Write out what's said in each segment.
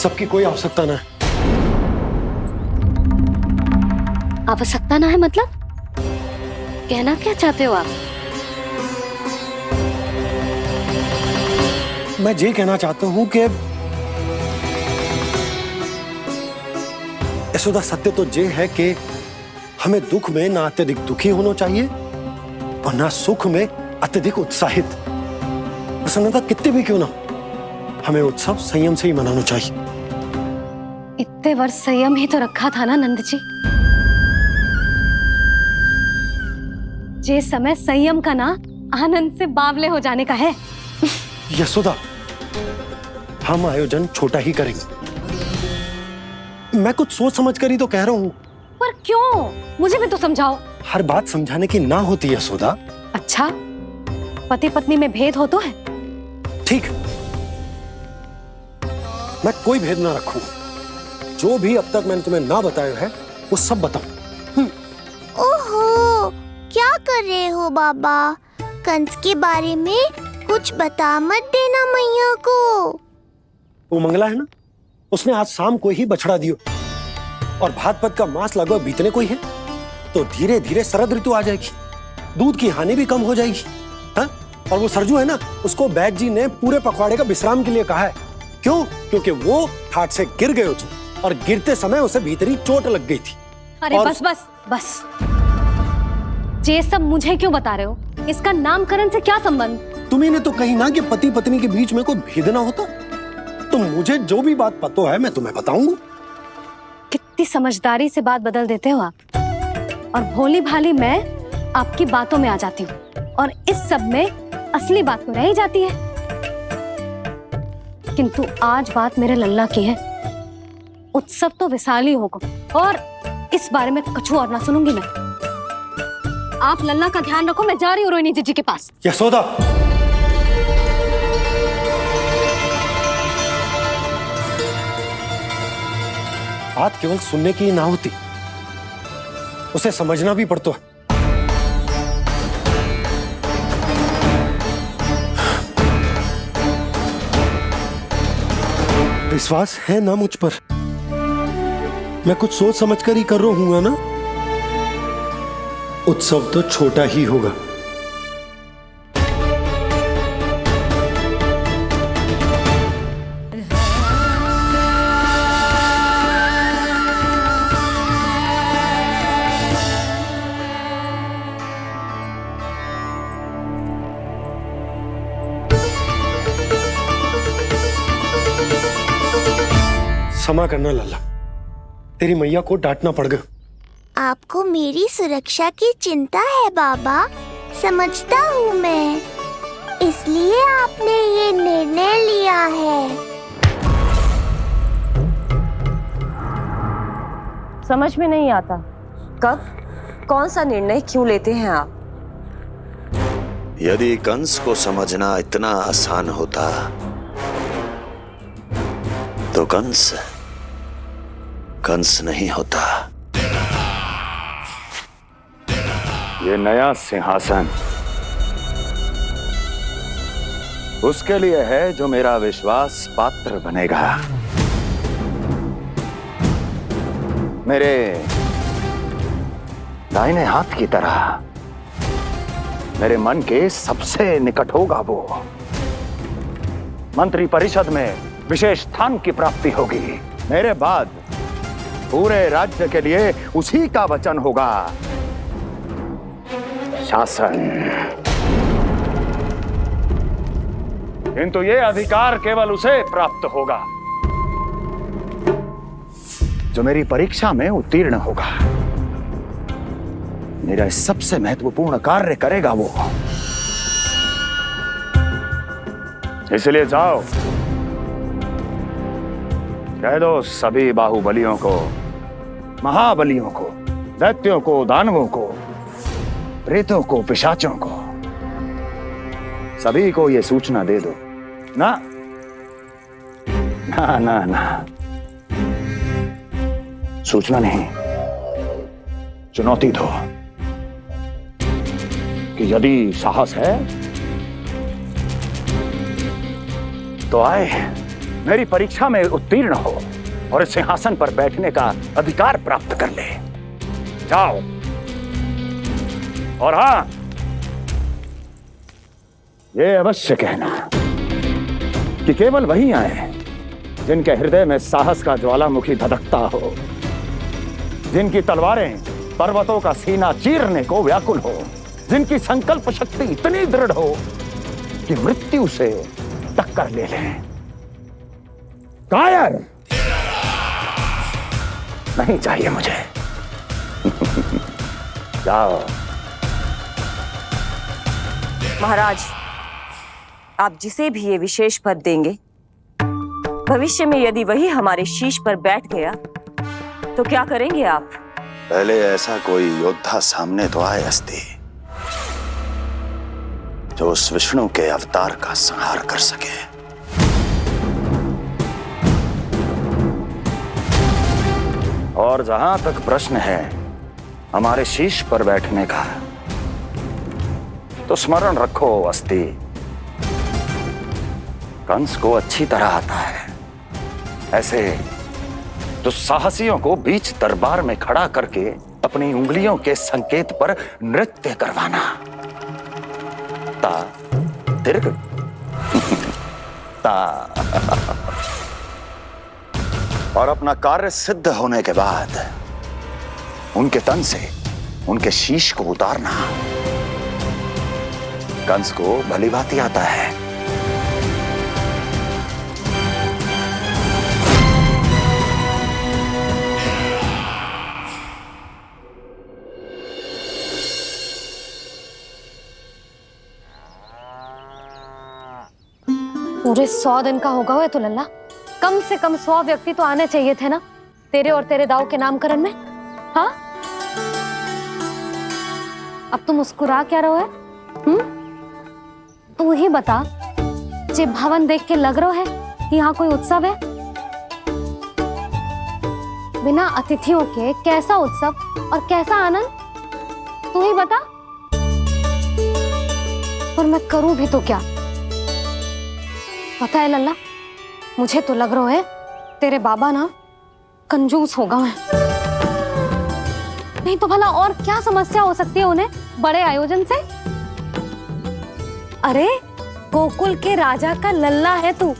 सबकी कोई आवश्यकता ना है। आवश्यकता ना है मतलब? कहना क्या चाहते हो आप? मैं ये कहना चाहता हूं कि यशोदा, सत्य तो ये है कि हमें दुख में ना अत्यधिक दुखी होना चाहिए और ना सुख में अत्यधिक उत्साहित। प्रसन्नता कितनी भी क्यों ना, हमें उत्सव संयम से ही मनाना चाहिए। इतने वर्ष संयम ही तो रखा था ना नंद जी। ये समय संयम का ना आनंद से बावले हो जाने का है। यशोदा, हम आयोजन छोटा ही करेंगे। मैं कुछ सोच समझ कर ही तो कह रहा हूं। पर क्यों? मुझे भी तो समझाओ। हर बात समझाने की ना होती यशोदा। अच्छा, पति पत्नी में भेद हो तो है? ठीक, मैं कोई भेद ना रखूं। जो भी अब तक मैंने तुम्हें ना बताया है वो सब बताऊं। ओहो, क्या कर रहे हो बाबा? कंस के बारे में कुछ बता मत देना मैया को। वो मंगला है ना, उसने आज शाम को ही बछड़ा दियो और भाद्रपद का मास लगभग बीतने को ही है, तो धीरे धीरे शरद ऋतु आ जाएगी, दूध की हानि भी कम हो जाएगी। हाँ? और वो सरजू है ना, उसको बैग जी ने पूरे पखवाड़े का विश्राम के लिए कहा है। क्यों? क्योंकि वो ठाट से गिर गए थे और गिरते समय उसे भीतरी चोट लग गई थी। अरे बस बस बस, ये सब मुझे क्यों बता रहे हो? इसका नामकरण से क्या संबंध? तुम्ही ने तो कही ना कि पति पत्नी के बीच में कोई भेद ना होता। तो मुझे जो भी बात पता है मैं तुम्हें बताऊंगा। कितनी समझदारी से बात बदल देते हो आप, और भोली भाली मैं आपकी बातों में आ जाती हूँ और इस सब में असली बात तो रह ही जाती है। किंतु आज बात मेरे लल्ला की है। उत्सव तो विशाल ही होगा और इस बारे में कछु और ना सुनूंगी मैं। आप लल्ला का ध्यान रखो, मैं जा रही हूँ रोहिणी जीजी के पास। यशोदा, बात केवल सुनने की ना होती, उसे समझना भी पड़ता है। विश्वास है ना मुझ पर? मैं कुछ सोच समझ कर ही कर रहा हूँ ना। उत्सव तो छोटा ही होगा। क्षमा करना लल्ला, तेरी मैया को डांटना पड़ गया। आपको मेरी सुरक्षा की चिंता है बाबा, समझता हूँ मैं, इसलिए आपने ये निर्णय लिया है। समझ में नहीं आता, कब कौन सा निर्णय क्यों लेते हैं आप? यदि कंस को समझना इतना आसान होता तो कंस नहीं होता। ये नया सिंहासन उसके लिए है जो मेरा विश्वास पात्र बनेगा। मेरे दाहिने हाथ की तरह मेरे मन के सबसे निकट होगा वो। मंत्री परिषद में विशेष स्थान की प्राप्ति होगी। मेरे बाद पूरे राज्य के लिए उसी का वचन होगा। शासन। किंतु ये अधिकार केवल उसे प्राप्त होगा जो मेरी परीक्षा में उत्तीर्ण होगा, मेरा सबसे महत्वपूर्ण कार्य करेगा वो। इसलिए जाओ, कह दो सभी बाहुबलियों को, महाबलियों को, दैत्यों को, दानवों को, प्रेतों को, पिशाचों को, सभी को यह सूचना दे दो ना ना ना ना, सूचना नहीं, चुनौती दो कि यदि साहस है तो आए मेरी परीक्षा में उत्तीर्ण हो और इस सिंहासन पर बैठने का अधिकार प्राप्त कर ले। जाओ। और हां, ये अवश्य कहना कि केवल वही आए जिनके हृदय में साहस का ज्वालामुखी धधकता हो, जिनकी तलवारें पर्वतों का सीना चीरने को व्याकुल हो, जिनकी संकल्प शक्ति इतनी दृढ़ हो कि मृत्यु से टक्कर ले लें। कायर नहीं चाहिए मुझे। जाओ। महाराज, आप जिसे भी ये विशेष पद देंगे, भविष्य में यदि वही हमारे शीश पर बैठ गया तो क्या करेंगे आप? पहले ऐसा कोई योद्धा सामने तो आए अस्ति, जो उस विष्णु के अवतार का संहार कर सके। और जहां तक प्रश्न है हमारे शीश पर बैठने का, तो स्मरण रखो अस्ति, कंस को अच्छी तरह आता है ऐसे दुस्साहसियों को बीच दरबार में खड़ा करके अपनी उंगलियों के संकेत पर नृत्य करवाना। ता दीर्घ ता और अपना कार्य सिद्ध होने के बाद उनके तन से उनके शीश को उतारना। कंस को भली भांति आता है। पूरे 100 दिन का होगा हुआ तो लल्ला, कम से कम 100 व्यक्ति तो आने चाहिए थे ना तेरे और तेरे दाऊ के नामकरण में। हाँ, अब तुम मुस्कुरा क्या रहो है? तू ही बता, जे भवन देख के लग रहा है कि यहाँ कोई उत्सव है? बिना अतिथियों के कैसा उत्सव और कैसा आनंद, तू ही बता। पर मैं करूं भी तो क्या? पता है लल्ला, मुझे तो लग रहा है तेरे बाबा ना कंजूस होगा है। नहीं तो भला और क्या समस्या हो सकती है उन्हें बड़े आयोजन से? अरे गोकुल के राजा का लल्ला है तू,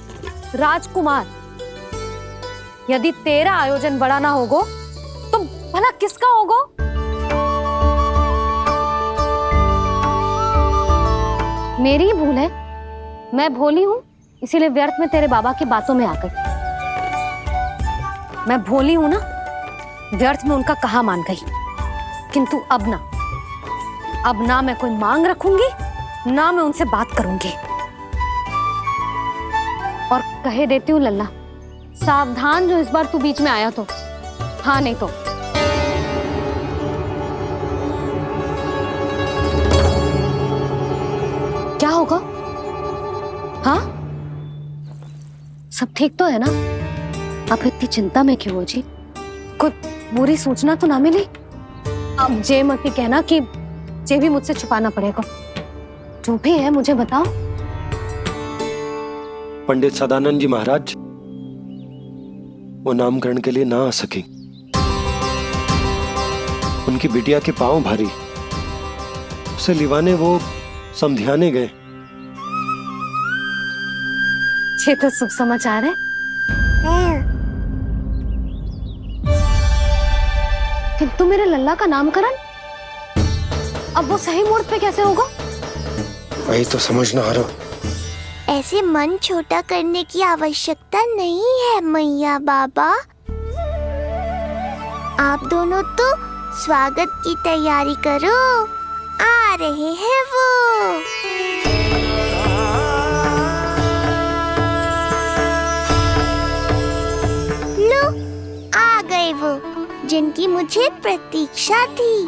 राजकुमार। यदि तेरा आयोजन बड़ा ना होगो तो भला किसका होगो? मेरी भूल है, मैं भोली हूं, इसीलिए व्यर्थ में तेरे बाबा की बातों में आ गई। मैं भोली हूं ना, व्यर्थ में उनका कहा मान गई। किंतु अब ना मैं कोई मांग रखूंगी, ना मैं उनसे बात करूंगी। और कहे देती हूँ लल्ला, सावधान जो इस बार तू बीच में आया तो। हाँ नहीं तो क्या होगा? हाँ, सब ठीक तो है ना? आप इतनी चिंता में क्यों हो जी? कुछ बुरी सूचना तो ना मिली? अब जे मत ही कहना कि जे भी मुझसे छुपाना पड़ेगा। जो भी है मुझे बताओ। पंडित सदानंद जी महाराज वो नामकरण के लिए ना आ सके। उनकी बिटिया के पांव भारी, उसे लिवाने वो समधियाने गए। ये तो शुभ समाचार है। किंतु मेरे लल्ला का नामकरण अब वो सही मुहूर्त पे कैसे होगा? वही तो समझ ना आ रहा। ऐसे मन छोटा करने की आवश्यकता नहीं है मैया बाबा। आप दोनों तो स्वागत की तैयारी करो, आ रहे हैं वो। लो, आ गए वो जिनकी मुझे प्रतीक्षा थी।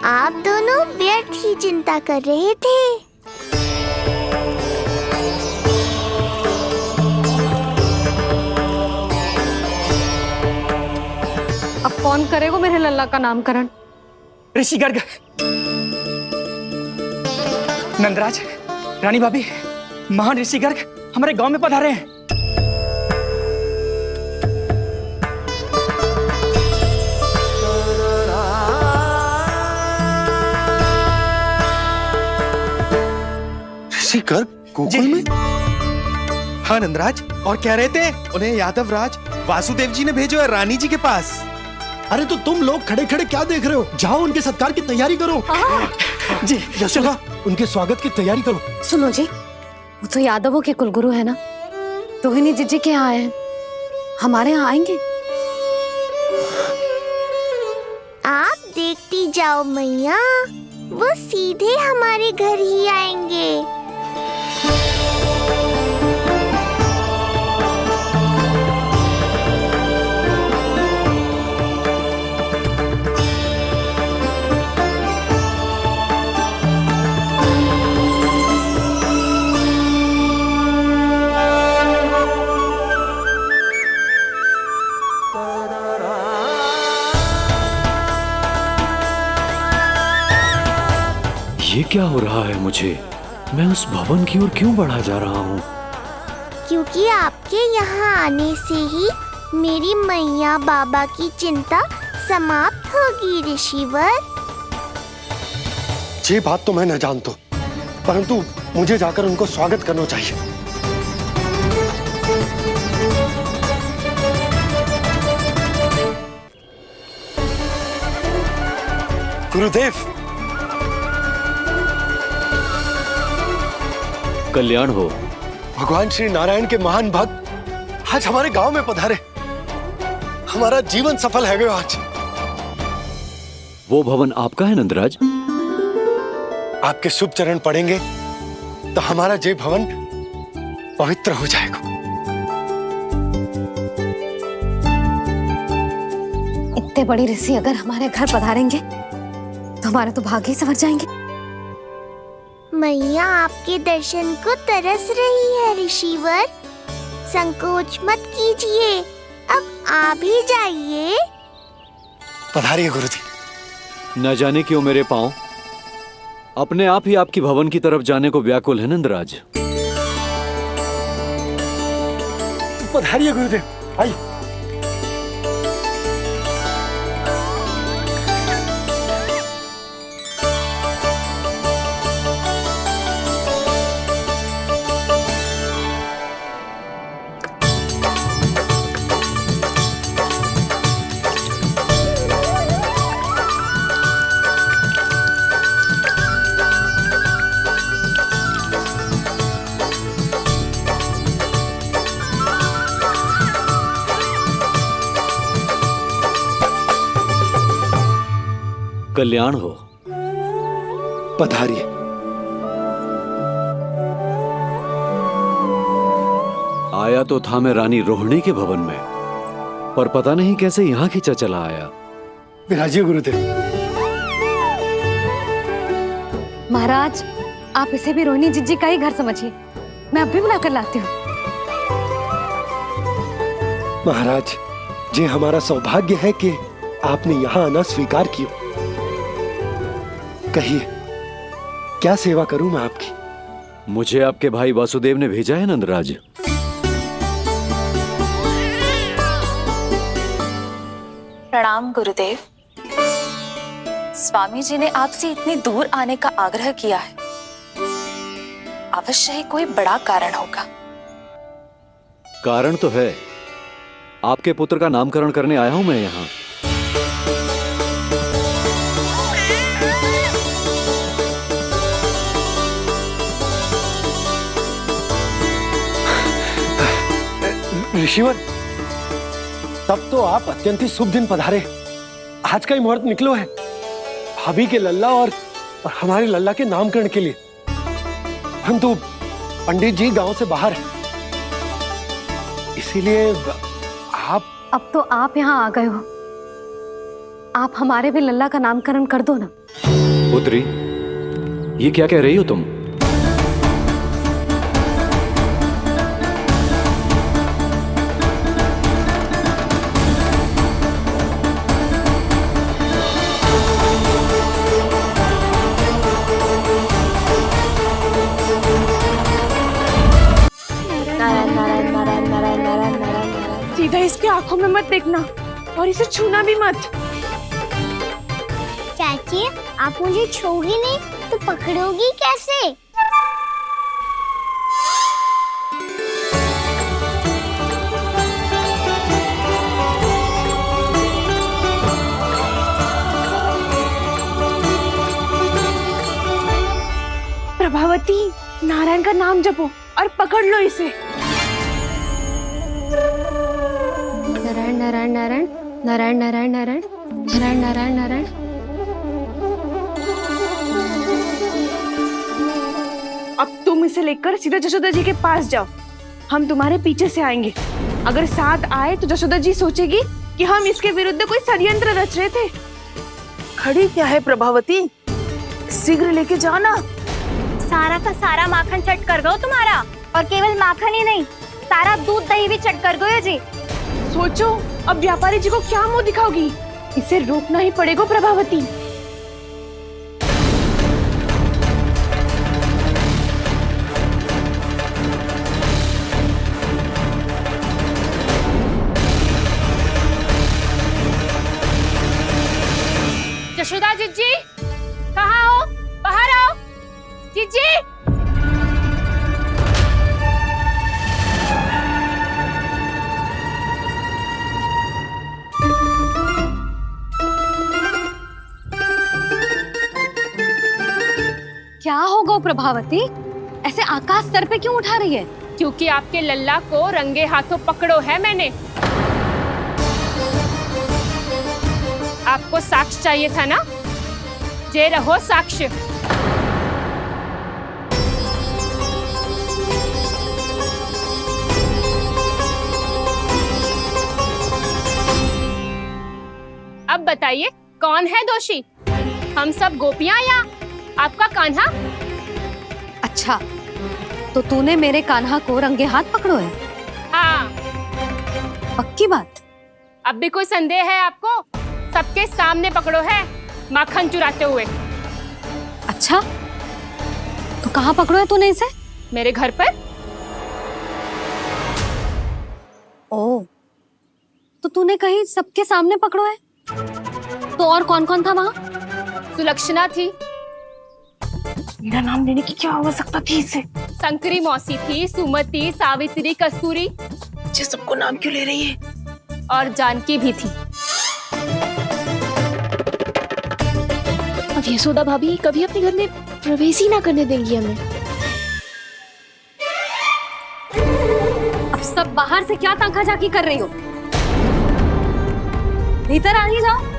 आप दोनों व्यर्थ ही चिंता कर रहे थे। अब कौन करेगा मेरे लल्ला का नामकरण? ऋषि गर्ग, नंदराज, रानी भाभी, महान ऋषि गर्ग हमारे गांव में पधारे हैं। सीकर गोकुल में? हाँ नंदराज, और कह रहे थे उन्हें यादव राज वासुदेव जी ने भेजो है रानी जी के पास। अरे तो तुम लोग खड़े खड़े क्या देख रहे हो? जाओ उनके सत्कार की तैयारी करो। जी यशोदा, उनके स्वागत की तैयारी करो। सुनो जी, वो तो यादवों के कुलगुरु है ना, रोहिणी जीजी के यहाँ आए हैं, हमारे यहाँ आएंगे। आप देखती जाओ मैया, वो सीधे हमारे घर ही आएंगे। ये क्या हो रहा है मुझे? मैं उस भवन की ओर क्यों बढ़ा जा रहा हूँ? क्योंकि आपके यहाँ आने से ही मेरी मैया बाबा की चिंता समाप्त होगी ऋषिवर। ये बात तो मैं न जानता, परंतु मुझे जाकर उनको स्वागत करना चाहिए। गुरुदेव, कल्याण हो। भगवान श्री नारायण के महान भक्त आज हमारे गांव में पधारे। हमारा जीवन सफल है गयो आज। वो भवन आपका है नंदराज? आपके शुभ चरण पड़ेंगे तो हमारा जय भवन पवित्र हो जाएगा। इतने बड़ी ऋषि अगर हमारे घर पधारेंगे तो हमारे तो भाग्य ही संवर जाएंगे। मैया आपके दर्शन को तरस रही है ऋषिवर, संकोच मत कीजिए, अब आप ही जाइए। पधारिए गुरुजी। न जाने क्यों मेरे पांव अपने आप ही आपकी भवन की तरफ जाने को व्याकुल है नंदराज। पधारिए गुरुदेव, आइए। कल्याण हो। पधारिए। आया तो था मैं रानी रोहिणी के भवन में, पर पता नहीं कैसे यहाँ खींचा चला आया। विराजिए गुरुदेव। महाराज, आप इसे भी रोहिणी जीजी का ही घर समझिए, मैं अब भी बुला कर लाती हूँ। महाराज, ये हमारा सौभाग्य है कि आपने यहाँ आना स्वीकार किया। कहिए, क्या सेवा करूं मैं आपकी? मुझे आपके भाई वासुदेव ने भेजा है नंदराज। प्रणाम गुरुदेव। स्वामी जी ने आपसे इतनी दूर आने का आग्रह किया है, अवश्य ही कोई बड़ा कारण होगा। कारण तो है, आपके पुत्र का नामकरण करने आया हूं मैं यहाँ। ऋषिवर, तब तो आप अत्यंत ही शुभ दिन पधारे। आज का ही मुहूर्त निकलो है भाभी के लल्ला और हमारे लल्ला के नामकरण के लिए। परंतु पंडित जी गांव से बाहर हैं, इसीलिए आप। अब तो आप यहाँ आ गए हो, आप हमारे भी लल्ला का नामकरण कर दो ना। पुत्री, ये क्या कह रही हो तुम? सीधा इसके आंखों में मत देखना और इसे छूना भी मत। चाची, आप मुझे छोगी नहीं तो पकड़ोगी कैसे? प्रभावती, नारायण का नाम जपो और पकड़ लो इसे। नारायण नारायण नारायण नारायण नारायण नारायण नारायण नारायण नारायण। अब तुम इसे लेकर सीधा जशोदा जी के पास जाओ, हम तुम्हारे पीछे से आएंगे। अगर साथ आए तो जशोदा जी सोचेगी कि हम इसके विरुद्ध कोई षड्यंत्र रच रहे थे। खड़ी क्या है प्रभावती, शीघ्र लेके जाओ ना। सारा का सारा माखन चट कर गयो तुम्हारा, और केवल माखन ही नहीं, सारा दूध दही भी चट कर गयो जी। सोचो अब व्यापारी जी को क्या मुंह दिखाओगी, इसे रोकना ही पड़ेगा प्रभावती। जशोदा जीजी, कहाँ हो? बाहर आओ जीजी। क्या होगा प्रभावती, ऐसे आकाश सर पे क्यों उठा रही है? क्योंकि आपके लल्ला को रंगे हाथों पकड़ो है मैंने। आपको साक्ष्य चाहिए था ना, जे रहो साक्ष्य। अब बताइए कौन है दोषी, हम सब गोपियां या आपका कान्हा? अच्छा, तो तूने मेरे कान्हा को रंगे हाथ पकड़ो है? हाँ। पक्की बात? अब भी कोई संदेह है आपको? सबके सामने पकड़ो है, माखन चुराते हुए। अच्छा, तो कहाँ पकड़ो है तूने इसे? मेरे घर पर। ओ, तो तूने कहीं सबके सामने पकड़ो है? तो और कौन कौन था वहाँ? सुलक्षणा थी। मेरा नाम लेने की क्या आवश्यकता थी इसे? शंकरी मौसी थी, सुमति, सावित्री, कस्तूरी। ये सबको नाम क्यों ले रही है? और जानकी भी थी। अब यशोदा भाभी कभी अपने घर में प्रवेश ही ना करने देंगी हमें। अब सब बाहर से क्या ताका झाकी कर रही हो? भीतर आ ही जाओ।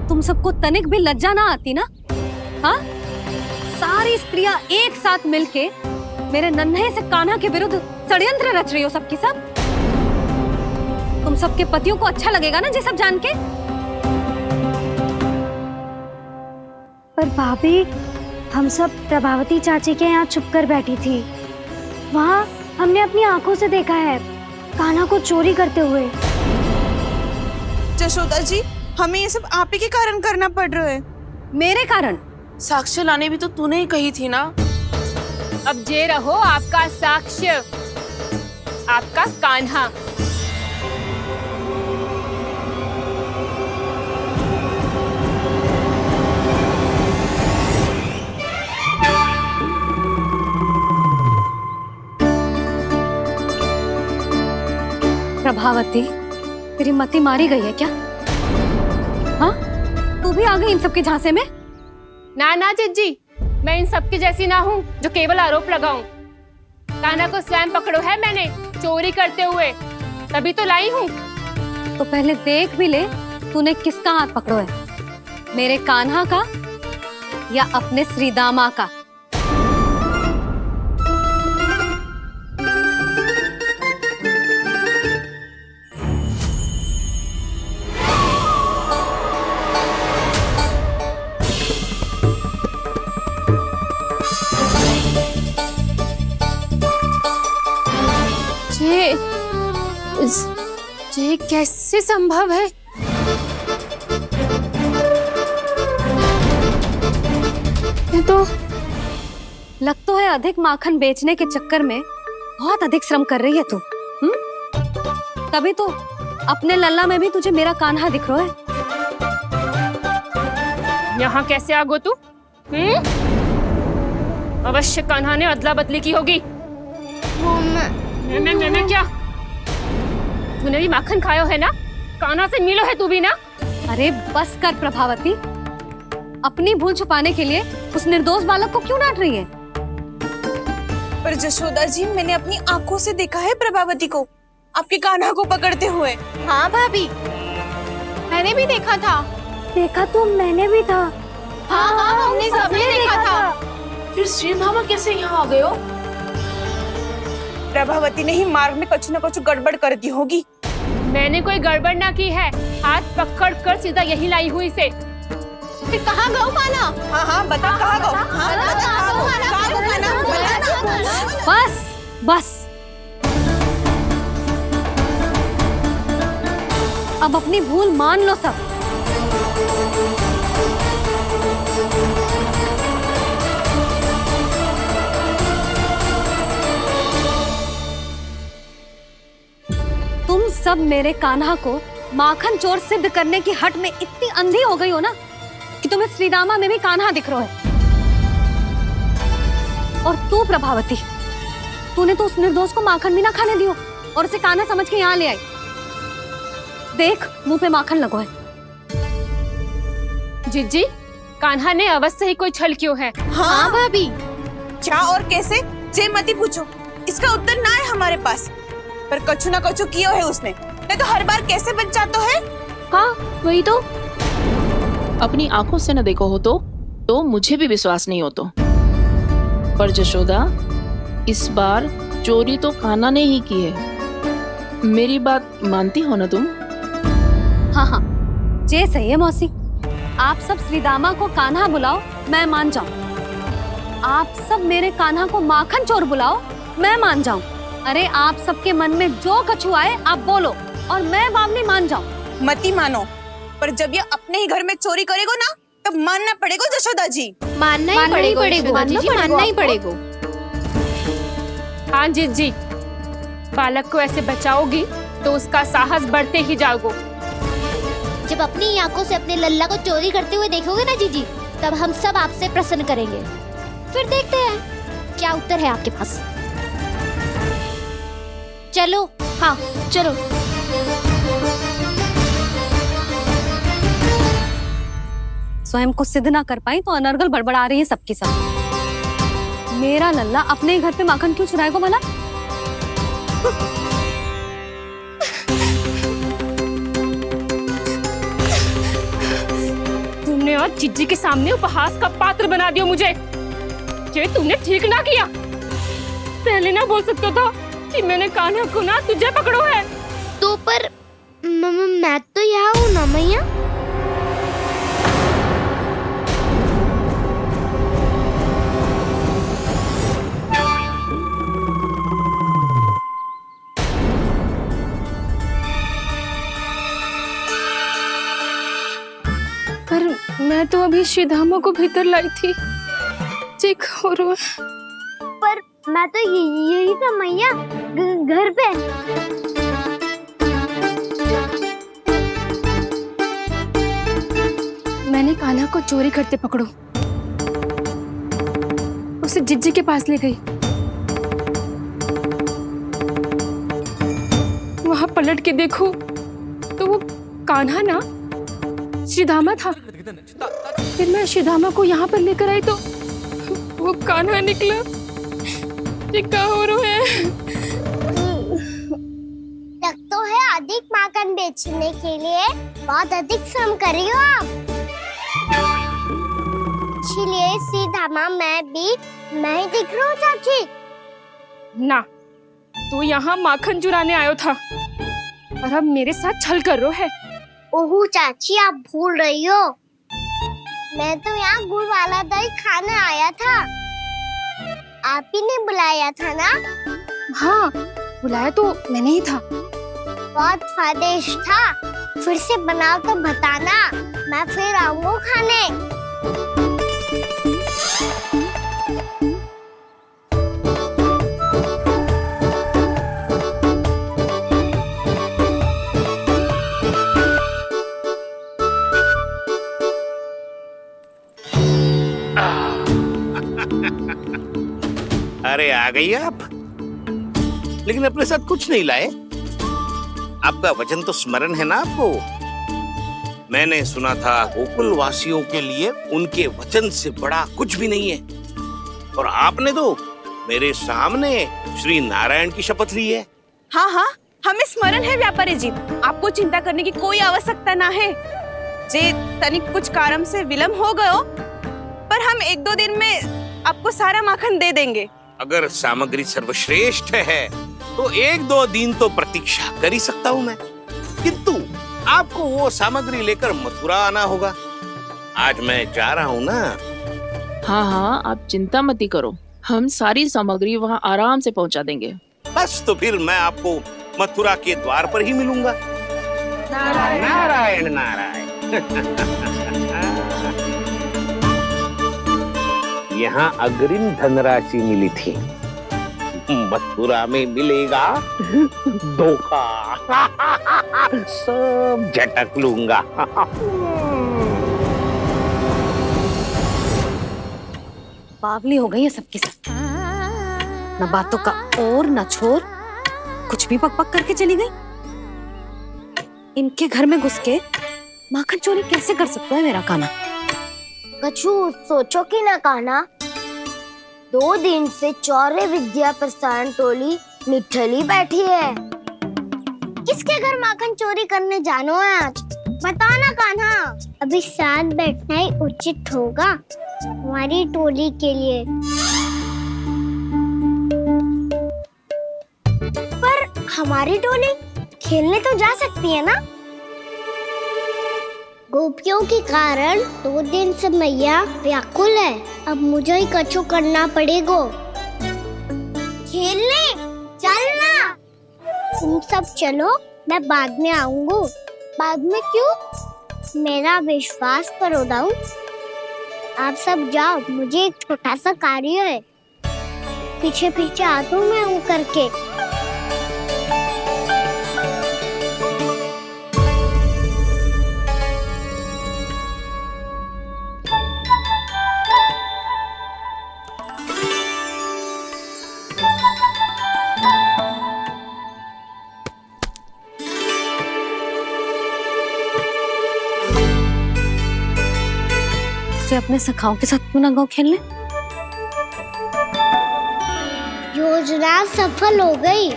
तुम सबको तनिक भी लज्जा ना आती ना? हाँ, सारी स्त्रियां एक साथ मिलके मेरे नन्हे से कान्हा के विरुद्ध षड्यंत्र रच रही हो सबकी सब। तुम सबके पतियों को अच्छा लगेगा ना ये सब जान के? पर भाभी, हम सब प्रभावती चाची के यहाँ छुप कर बैठी थी। वहाँ हमने अपनी आंखों से देखा है कान्हा को चोरी करते हुए। जशोदा जी, हमें ये सब आप ही के कारण करना पड़ रहा है। मेरे कारण? साक्ष्य लाने भी तो तूने ही कही थी ना। अब जे रहो आपका साक्ष्य, आपका कान्हा। प्रभावती, तेरी मति मारी गई है क्या? हाँ, तू भी आ गई इन सबके झांसे में? ना ना जिज्जी, मैं इन सबकी जैसी ना हूँ जो केवल आरोप लगाऊं। कान्हा को स्वयं पकड़ो है मैंने चोरी करते हुए, तभी तो लाई हूँ। तो पहले देख भी ले तूने किसका हाथ पकड़ो है, मेरे कान्हा का या अपने श्रीदामा का? ये कैसे संभव है? ये तो लग तो है अधिक माखन बेचने के चक्कर में बहुत अधिक श्रम कर रही है तू। तभी तो अपने लल्ला में भी तुझे मेरा कान्हा दिख रहा है। यहाँ कैसे आ गो तू? अवश्य कान्हा ने अदला बदली की होगी। मैं क्या? तूने भी माखन खायो है ना? कान्हा से मिलो है तू भी ना? अरे बस कर प्रभावती, अपनी भूल छुपाने के लिए उस निर्दोष बालक को क्यों डांट रही है? पर जशोदा जी, मैंने अपनी आंखों से देखा है प्रभावती को आपके कान्हा को पकड़ते हुए। हाँ भाभी, मैंने भी देखा था। देखा तो मैंने भी था। हाँ हाँ, हमने सबने देखा था। फिर श्रीधामा कैसे यहाँ आ गए हो? प्रभावती ने ही मार्ग में कुछ न कुछ गड़बड़ कर दी होगी। मैंने कोई गड़बड़ ना की है, हाथ पकड़ कर सीधा यही लाई हुई से। फिर कहाँ गौ कान्हा? हाँ हाँ, बता कहाँ गौ? हाँ बता कहाँ गौ कान्हा? बस बस, अब अपनी भूल मान लो सब। तुम सब मेरे कान्हा को माखन चोर सिद्ध करने की हट में इतनी अंधी हो गई हो ना कि तुम्हें श्रीदामा में भी कान्हा दिख रहा है। और तू प्रभावती, तूने तो उस निर्दोष को माखन भी ना खाने दियो और उसे कान्हा समझ के यहाँ ले आई। देख, मुंह पे माखन लगो है। जीजी, कान्हा ने अवश्य ही कोई छल क्यों है। हाँ भाभी, क्या और कैसे जे मती पूछो, इसका उत्तर ना है हमारे पास। पर कछु ना कछु कियो है उसने, नहीं तो हर बार कैसे बच जाता है। हाँ वही तो, अपनी आंखों से न देखो हो तो मुझे भी विश्वास नहीं हो तो। पर जशोदा, इस बार चोरी तो कान्हा ने ही की है। मेरी बात मानती हो ना तुम? हाँ हाँ, जे सही है मौसी। आप सब श्रीदामा को कान्हा बुलाओ, मैं मान जाऊं। आप सब मेरे कान्हा को माखन चोर बुलाओ, मैं मान जाऊं। अरे आप सबके मन में जो कछु आए आप बोलो और मैं बावली मान जाऊं। मती मानो, पर जब ये अपने ही घर में चोरी करेगो ना, तब मानना पड़ेगा जशोदा जी। मानना ही पड़ेगा, मानना ही पड़ेगा। हाँ जीजी, बालक को ऐसे बचाओगी तो उसका साहस बढ़ते ही जाओगे। जब अपनी आंखों से अपने लल्ला को चोरी करते हुए देखोगे ना जीजी, तब हम सब आपसे प्रसन्न करेंगे। फिर देखते हैं क्या उत्तर है आपके पास। चलो, हाँ चलो। स्वयं को सिद्ध ना कर पाई तो अनर्गल बड़बड़ा रही है सबके साथ। मेरा लल्ला अपने ही घर पे माखन क्यों चुराएगा भला? तुमने आज जीजी के सामने उपहास का पात्र बना दिया मुझे। ये तुमने ठीक ना किया। पहले ना बोल सकता था कि मैंने कान्हा को ना तुझे पकड़ो है। तो पर मैं तो यहाँ हूँ ना मैया। पर मैं तो अभी श्रीधामा को भीतर लाई थी। चेक हो रहा है। पर मैं तो यही था मैया, घर पे। मैंने कान्हा को चोरी करते पकड़ो, उसे जिज्जी के पास ले गई। वहां पलट के देखो तो वो कान्हा ना श्रीधामा था। फिर मैं श्रीधामा को यहाँ पर लेकर आई तो वो कान्हा निकला। ये क्या हो रहा है? लगता है अधिक माखन बेचने के लिए बहुत अधिक श्रम कर रही हो आप। इसलिए श्रीधामा मैं ही दिख रहा हूँ चाची। ना, तू यहाँ माखन चुराने आयो था और अब मेरे साथ छल कर रो है। ओह चाची, आप भूल रही हो, मैं तो यहाँ गुड़ वाला दही खाने आया था। आप ही ने बुलाया था ना? हाँ, बुलाया तो मैंने ही था। बहुत स्वादिष्ट था। फिर से बनाओ तो बताना, मैं फिर आऊंगा खाने। अरे आ गई आप, लेकिन अपने साथ कुछ नहीं लाए। आपका वचन तो स्मरण है ना आपको? मैंने सुना था गोकुल वासियों के लिए उनके वचन से बड़ा कुछ भी नहीं है, और आपने तो मेरे सामने श्री नारायण की शपथ ली है। हाँ हाँ, हमें स्मरण है व्यापारी जी, आपको चिंता करने की कोई आवश्यकता ना है। जे तनिक कुछ कारण से विलंब हो गयो, पर हम 1-2 दिन में आपको सारा माखन दे देंगे। अगर सामग्री सर्वश्रेष्ठ है तो 1-2 दिन तो प्रतीक्षा कर ही सकता हूँ मैं, किंतु आपको वो सामग्री लेकर मथुरा आना होगा। आज मैं जा रहा हूँ ना। हाँ हाँ, आप चिंता मत ही करो, हम सारी सामग्री वहाँ आराम से पहुँचा देंगे। बस तो फिर मैं आपको मथुरा के द्वार पर ही मिलूंगा। नारायण नारायण। यहाँ अग्रिम धनराशि मिली थी, मथुरा में मिलेगा धोखा। सब झटक लूंगा। बावली हो गई है सबकी सब, न बातों का और न छोर, कुछ भी पक पक करके चली गई। इनके घर में घुस के माखन चोरी कैसे कर सकता है मेरा कान्हा? कछु सोचो कि ना कान्हा, 2 दिन से चौर्य विद्या प्रसारण टोली निठली बैठी है। किसके घर माखन चोरी करने जानो है आज? बताओ ना कान्हा। अभी साथ बैठना ही उचित होगा हमारी टोली के लिए। पर हमारी टोली खेलने तो जा सकती है ना? गोपियों के कारण 2 दिन से मैया व्याकुल है, अब मुझे ही कछु करना पड़ेगा। खेलने चलना। तुम सब चलो, मैं बाद में आऊंगा। बाद में क्यों? मेरा विश्वास करो दाऊ। आप सब जाओ, मुझे एक छोटा सा कार्य है। पीछे पीछे आता हूँ मैं हूँ करके। अपने सखाओं के साथ क्यों ना गाँव खेलने? योजना सफल हो गई।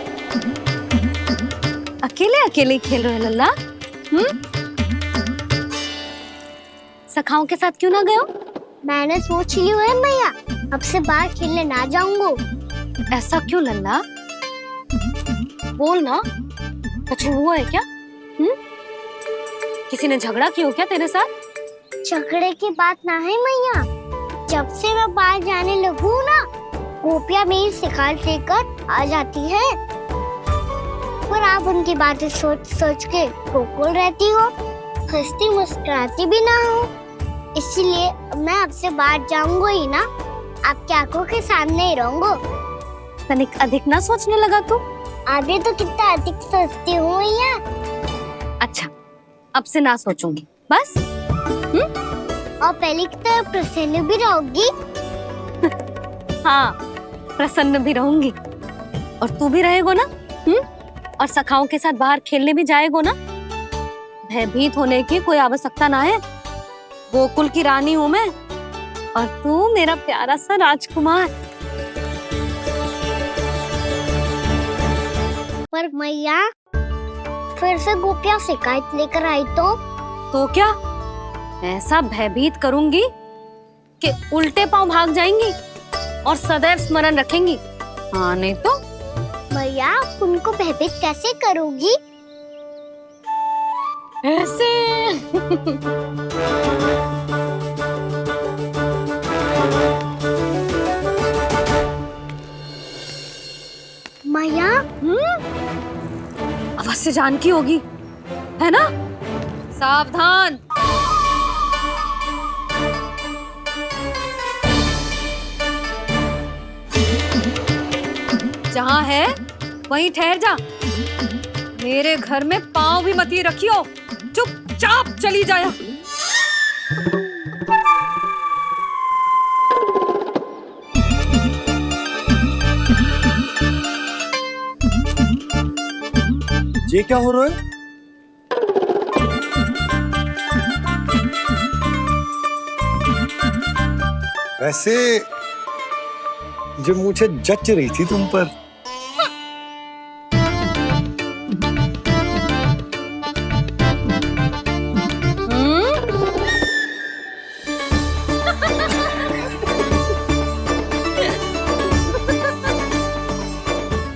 अकेले अकेले खेल रहे लल्ला? सखाओं के साथ क्यों ना गए हो? मैंने सोच लिया है मैया, अब से बाहर खेलने ना जाऊंगा। ऐसा क्यों लल्ला? बोल ना, कुछ हुआ है क्या? किसी ने झगड़ा किया हो क्या तेरे साथ? झगड़े की बात ना है मैया, जब से मैं बाहर जाने लगू ना, गोपियां मेरी शिकार लेकर आ जाती है, पर आप उनकी बातें सोच सोच के गोकुल रहती हो, हंसती मुस्कुराती भी ना हो। इसलिए मैं आपसे बाहर जाऊंगा ही ना, आपकी आंखों के सामने ही रहूंगा। तनिक अधिक ना सोचने लगा तू? आगे तो कितना अधिक सोचती हूँ मैया। अच्छा, अब से ना सोचूंगी बस। और पहले की तरह प्रसन्न भी रहोगी? हाँ, प्रसन्न भी रहूंगी। और तू भी रहेगा ना? और सखाओं के साथ बाहर खेलने भी जाएगा ना? भयभीत होने की कोई आवश्यकता ना है। गोकुल की रानी हूँ मैं, और तू मेरा प्यारा सा राजकुमार। पर मैया, फिर से गोपियां शिकायत लेकर आई तो क्या? ऐसा भयभीत करूंगी कि उल्टे पांव भाग जाएंगी और सदैव स्मरण रखेंगी। हाँ नहीं तो? मैया, उनको भयभीत कैसे करोगी? ऐसे। मैया, अवश्य जानकी होगी, है ना? सावधान। जहाँ है वहीं ठहर जा। मेरे घर में पाँव भी मत ही रखियो, चुपचाप चली जाया। ये क्या हो रहा है? वैसे जो मुझे जच रही थी तुम पर,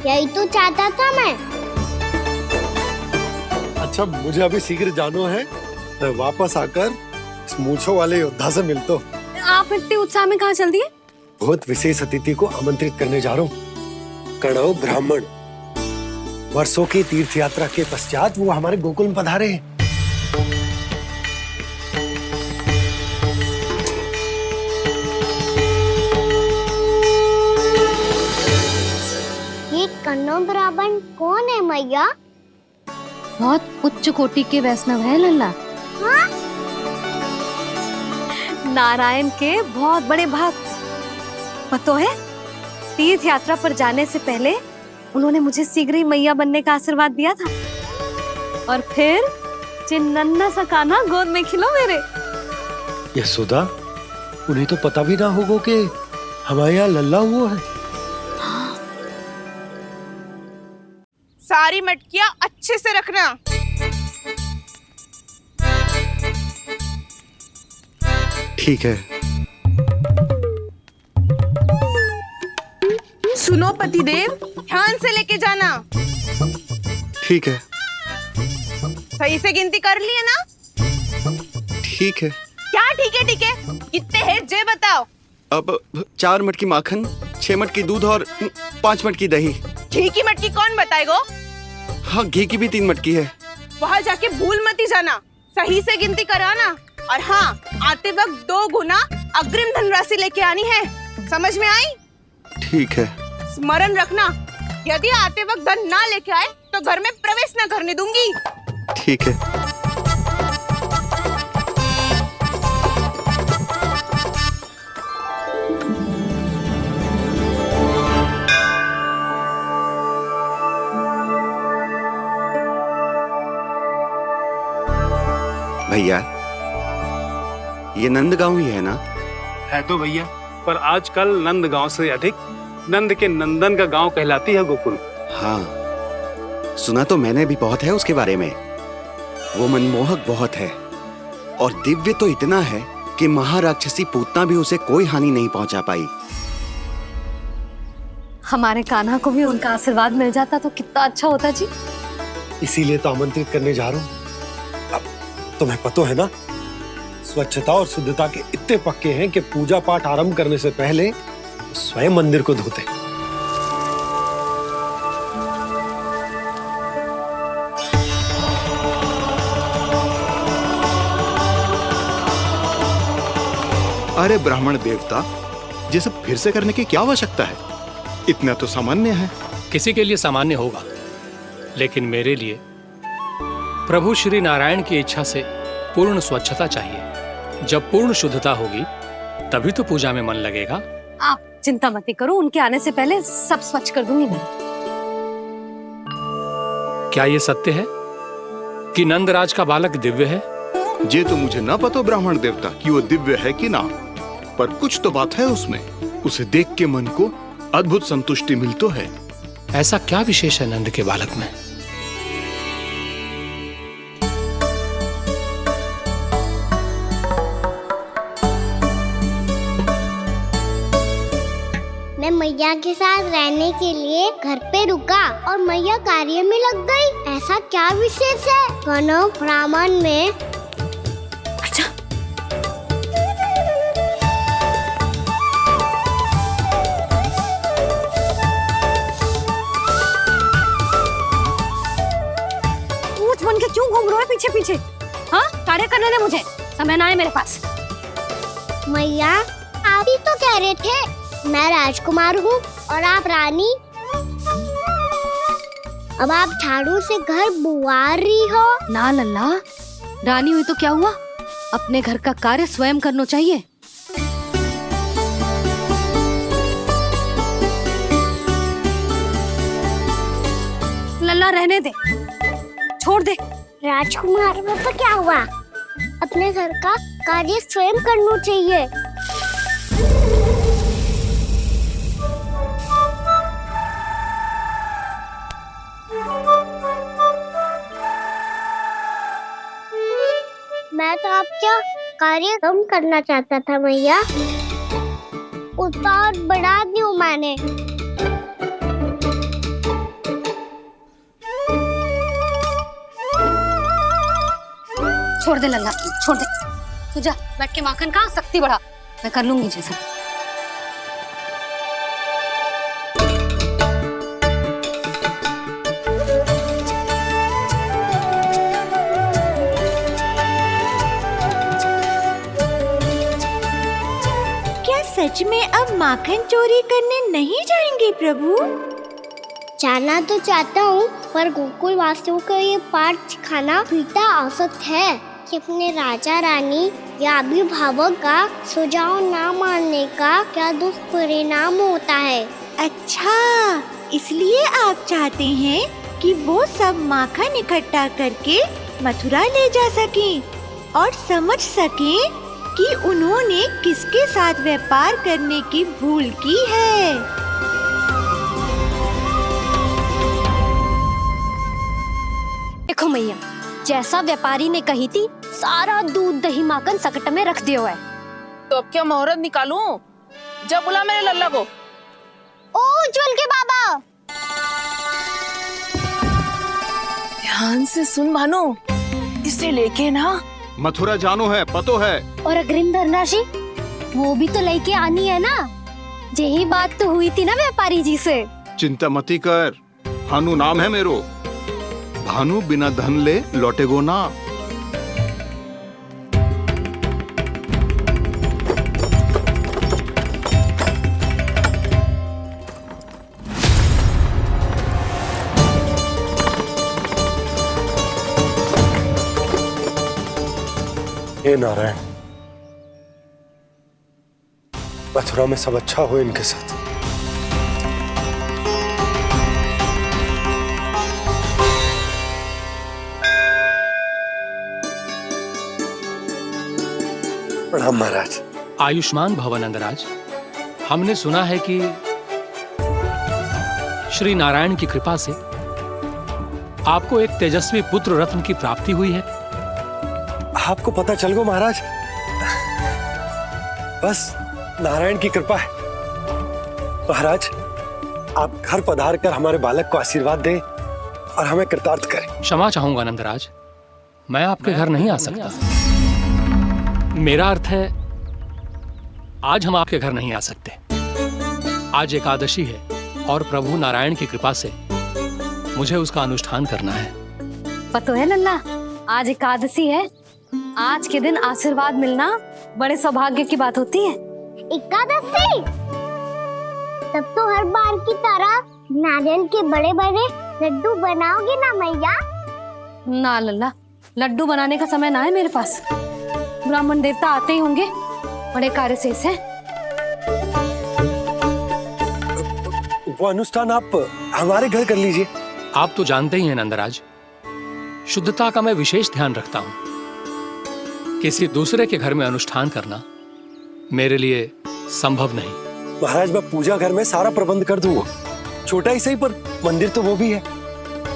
यही तो चाहता था मैं। अच्छा मुझे अभी शीघ्र जाना है, मैं वापस आकर इस मूंछों वाले योद्धा से मिलता हूँ। आप इतने उत्साह में कहाँ चल दिए? बहुत विशेष अतिथि को आमंत्रित करने जा रहा हूँ, कणव ब्राह्मण। वर्षों की तीर्थ यात्रा के पश्चात वो हमारे गोकुल में पधारे हैं। ये कन्नौ ब्राह्मण कौन है मैया? बहुत उच्च कोटि के वैष्णव है लल्ला। हाँ? नारायण के बहुत बड़े भक्त। पता है, तीर्थ यात्रा पर जाने से पहले उन्होंने मुझे शीघ्र ही मैया बनने का आशीर्वाद दिया था, और फिर चिन्नन्ना सा कान्हा गोद में खिलो मेरे। यशोदा, उन्हें तो पता भी ना होगा कि हमारे यहाँ लल्ला हुआ है। सारी मटकियां अच्छे से रखना। ठीक है। सुनो पतिदेव, ध्यान से लेके जाना। ठीक है। सही से गिनती कर लिए ना? ठीक है। क्या ठीक है? ठीक है, कितने हैं जे बताओ। अब 4 मटकी माखन, 6 मटकी दूध और 5 मटकी दही। घी की मटकी कौन बताएगा? हाँ, घी की भी 3 मटकी है। वहाँ जाके भूल मती जाना, सही से गिनती कराना। और हाँ, आते वक्त 2 गुना अग्रिम धनराशि लेके आनी है, समझ में आई? ठीक है। स्मरण रखना, यदि आते वक्त धन ना लेके आए तो घर में प्रवेश न करने दूंगी। ठीक है। भैया, ये नंदगांव ही है ना? है तो भैया, पर आजकल नंदगांव से अधिक नंद के नंदन का गांव कहलाती है गोकुल। हाँ, सुना तो मैंने भी बहुत है उसके बारे में। वो मनमोहक बहुत है और दिव्य तो इतना है कि महाराक्षसी पूतना भी उसे कोई हानि नहीं पहुंचा पाई। हमारे कान्हा को भी उनका आशीर्वाद मिल जाता तो कितना अच्छा होता जी। इसीलिए तो आमंत्रित करने जा रहा हूँ। अब तुम्हें पता है ना, स्वच्छता और शुद्धता के इतने पक्के हैं कि पूजा पाठ आरंभ करने से पहले स्वयं मंदिर को धोते। अरे ब्राह्मण देवता, ये सब फिर से करने की क्या आवश्यकता है? इतना तो सामान्य है। किसी के लिए सामान्य होगा, लेकिन मेरे लिए प्रभु श्री नारायण की इच्छा से पूर्ण स्वच्छता चाहिए। जब पूर्ण शुद्धता होगी तभी तो पूजा में मन लगेगा। आप चिंता मत करो, उनके आने से पहले सब स्वच्छ कर दूंगी मैं। क्या ये सत्य है कि नंदराज का बालक दिव्य है? ये तो मुझे ना पता ब्राह्मण देवता कि वो दिव्य है कि ना, पर कुछ तो बात है उसमें। उसे देख के मन को अद्भुत संतुष्टि मिलती है। ऐसा क्या विशेष है नंद के बालक में? मैं मैया के साथ रहने के लिए घर पे रुका और मैया कार्य में लग गई। ऐसा क्या विशेष है कन्नौ ब्राह्मण में? अच्छा, पूछ बन के क्यों घूम रहे हो पीछे पीछे? हाँ, कार्य करने दे मुझे, समय ना है मेरे पास। मैया, आप ही तो कह रहे थे मैं राजकुमार हूँ और आप रानी। अब आप झाड़ू से घर बुआ रही हो। ना लल्ला, रानी हुई तो क्या हुआ, अपने घर का कार्य स्वयं करना चाहिए। लल्ला रहने दे, छोड़ दे। राजकुमार में तो क्या हुआ, अपने घर का कार्य स्वयं करना चाहिए। शायद आपका कार्य कम करना चाहता था मैया। उसका और बढ़ा दूं मैंने। छोड़ दे लल्ला, छोड़ दे। तू जा बैठ के माखन खा, शक्ति बढ़ा। मैं कर लूंगी जैसा। क्या सच में अब माखन चोरी करने नहीं जाएंगे प्रभु? जाना तो चाहता हूँ, पर गोकुल वासियों को ये पाठ सिखाना पिता औसत है कि अपने राजा रानी या अभिभावक का सुझाव ना मानने का क्या दुष्परिणाम होता है। अच्छा, इसलिए आप चाहते हैं कि वो सब माखन इकट्ठा करके मथुरा ले जा सकें और समझ सकें कि उन्होंने किसके साथ व्यापार करने की भूल की है। देखो मैया, जैसा व्यापारी ने कही थी, सारा दूध दही माखन सकट में रख दियो है। तो अब क्या मुहूर्त निकालूं? जब बुला मेरे लल्ला को। ओ उज्जवल के बाबा, ध्यान से सुन भानु, इसे लेके ना मथुरा जानो है, पतो है। और अग्रिम धनराशि वो भी तो लेके आनी है ना। यही बात तो हुई थी ना व्यापारी जी से। चिंता मती कर, भानु नाम है मेरो। भानु बिना धन ले लौटेगो ना। हे नारायण, मथुरा में सब अच्छा हो इनके साथ। प्रणाम महाराज। आयुष्मान भव नंदराज। हमने सुना है कि श्री नारायण की कृपा से आपको एक तेजस्वी पुत्र रत्न की प्राप्ति हुई है। आपको पता चल गो महाराज, बस नारायण की कृपा है। महाराज, आप घर पधार कर हमारे बालक को आशीर्वाद दें और हमें कृतार्थ करें। क्षमा चाहूंगा नंदराज, मैं आपके घर नहीं आ सकता। मेरा अर्थ है, आज हम आपके घर नहीं आ सकते। आज एकादशी है और प्रभु नारायण की कृपा से मुझे उसका अनुष्ठान करना है। पता है लल्ला, आज एकादशी है। आज के दिन आशीर्वाद मिलना बड़े सौभाग्य की बात होती है। एकादशी? तब तो हर बार की तरह नारियल के बड़े बड़े लड्डू बनाओगे ना मैया? ना लल्ला, लड्डू बनाने का समय ना है मेरे पास। ब्राह्मण देवता आते ही होंगे, बड़े कार्य शेष है। वो अनुष्ठान आप हमारे घर कर लीजिए। आप तो जानते ही हैं नंदराज, शुद्धता का मैं विशेष ध्यान रखता हूं। किसी दूसरे के घर में अनुष्ठान करना मेरे लिए संभव नहीं। महाराज, मैं पूजा घर में सारा प्रबंध कर दूंगा। छोटा ही सही, पर मंदिर तो वो भी है।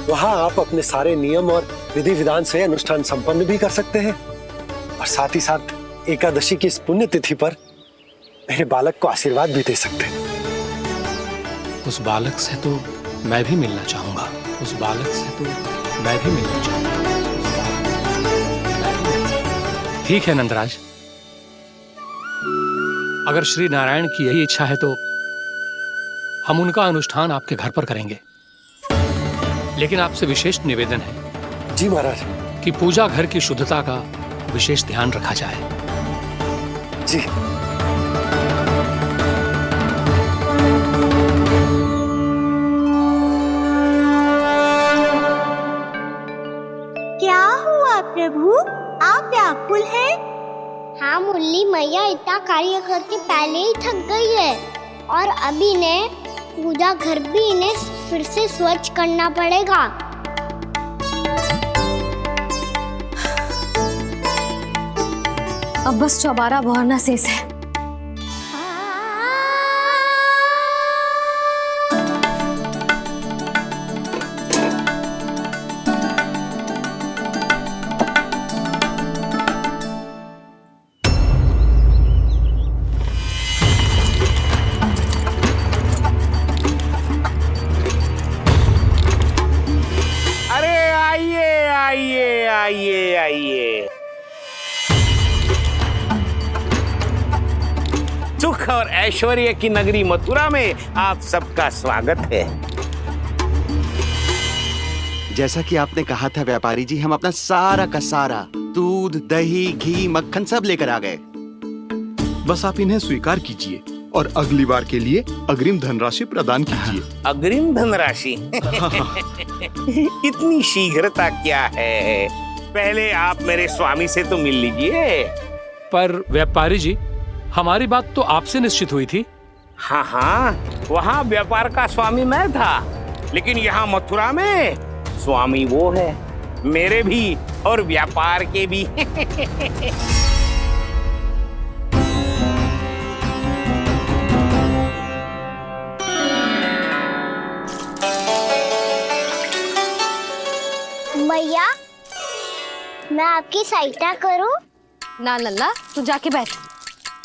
वहां आप अपने सारे नियम और विधि विधान से अनुष्ठान संपन्न भी कर सकते हैं और साथ ही साथ एकादशी की इस पुण्य तिथि पर मेरे बालक को आशीर्वाद भी दे सकते हैं। उस बालक से तो मैं भी मिलना चाहूंगा। उस बालक से तो मैं भी मिलना चाहूंगा। ठीक है नंदराज, अगर श्री नारायण की यही इच्छा है तो हम उनका अनुष्ठान आपके घर पर करेंगे। लेकिन आपसे विशेष निवेदन है। जी महाराज। कि पूजा घर की शुद्धता का विशेष ध्यान रखा जाए। जी। क्या हुआ प्रभु, आप व्याकुल हैं? हाँ मुरली मैया, इतना कार्य करके पहले ही थक गई है और अभी ने पूजा घर भी इन्हें फिर से स्वच्छ करना पड़ेगा। अब बस चौबारा बहाना शेष है। आइए आइए आइए। सुख और ऐश्वर्य की नगरी मथुरा में आप सबका स्वागत है। जैसा कि आपने कहा था व्यापारी जी, हम अपना सारा का सारा दूध, दही, घी, मक्खन सब लेकर आ गए। बस आप इन्हें स्वीकार कीजिए और अगली बार के लिए अग्रिम धनराशि प्रदान कीजिए। अग्रिम धनराशि? इतनी शीघ्रता क्या है? पहले आप मेरे स्वामी से तो मिल लीजिए। पर व्यापारी जी, हमारी बात तो आपसे निश्चित हुई थी। हाँ हाँ, वहाँ व्यापार का स्वामी मैं था, लेकिन यहाँ मथुरा में स्वामी वो है, मेरे भी और व्यापार के भी। मैया, मैं आपकी सहायता करूं? ना लल्ला, तू जाके बैठ।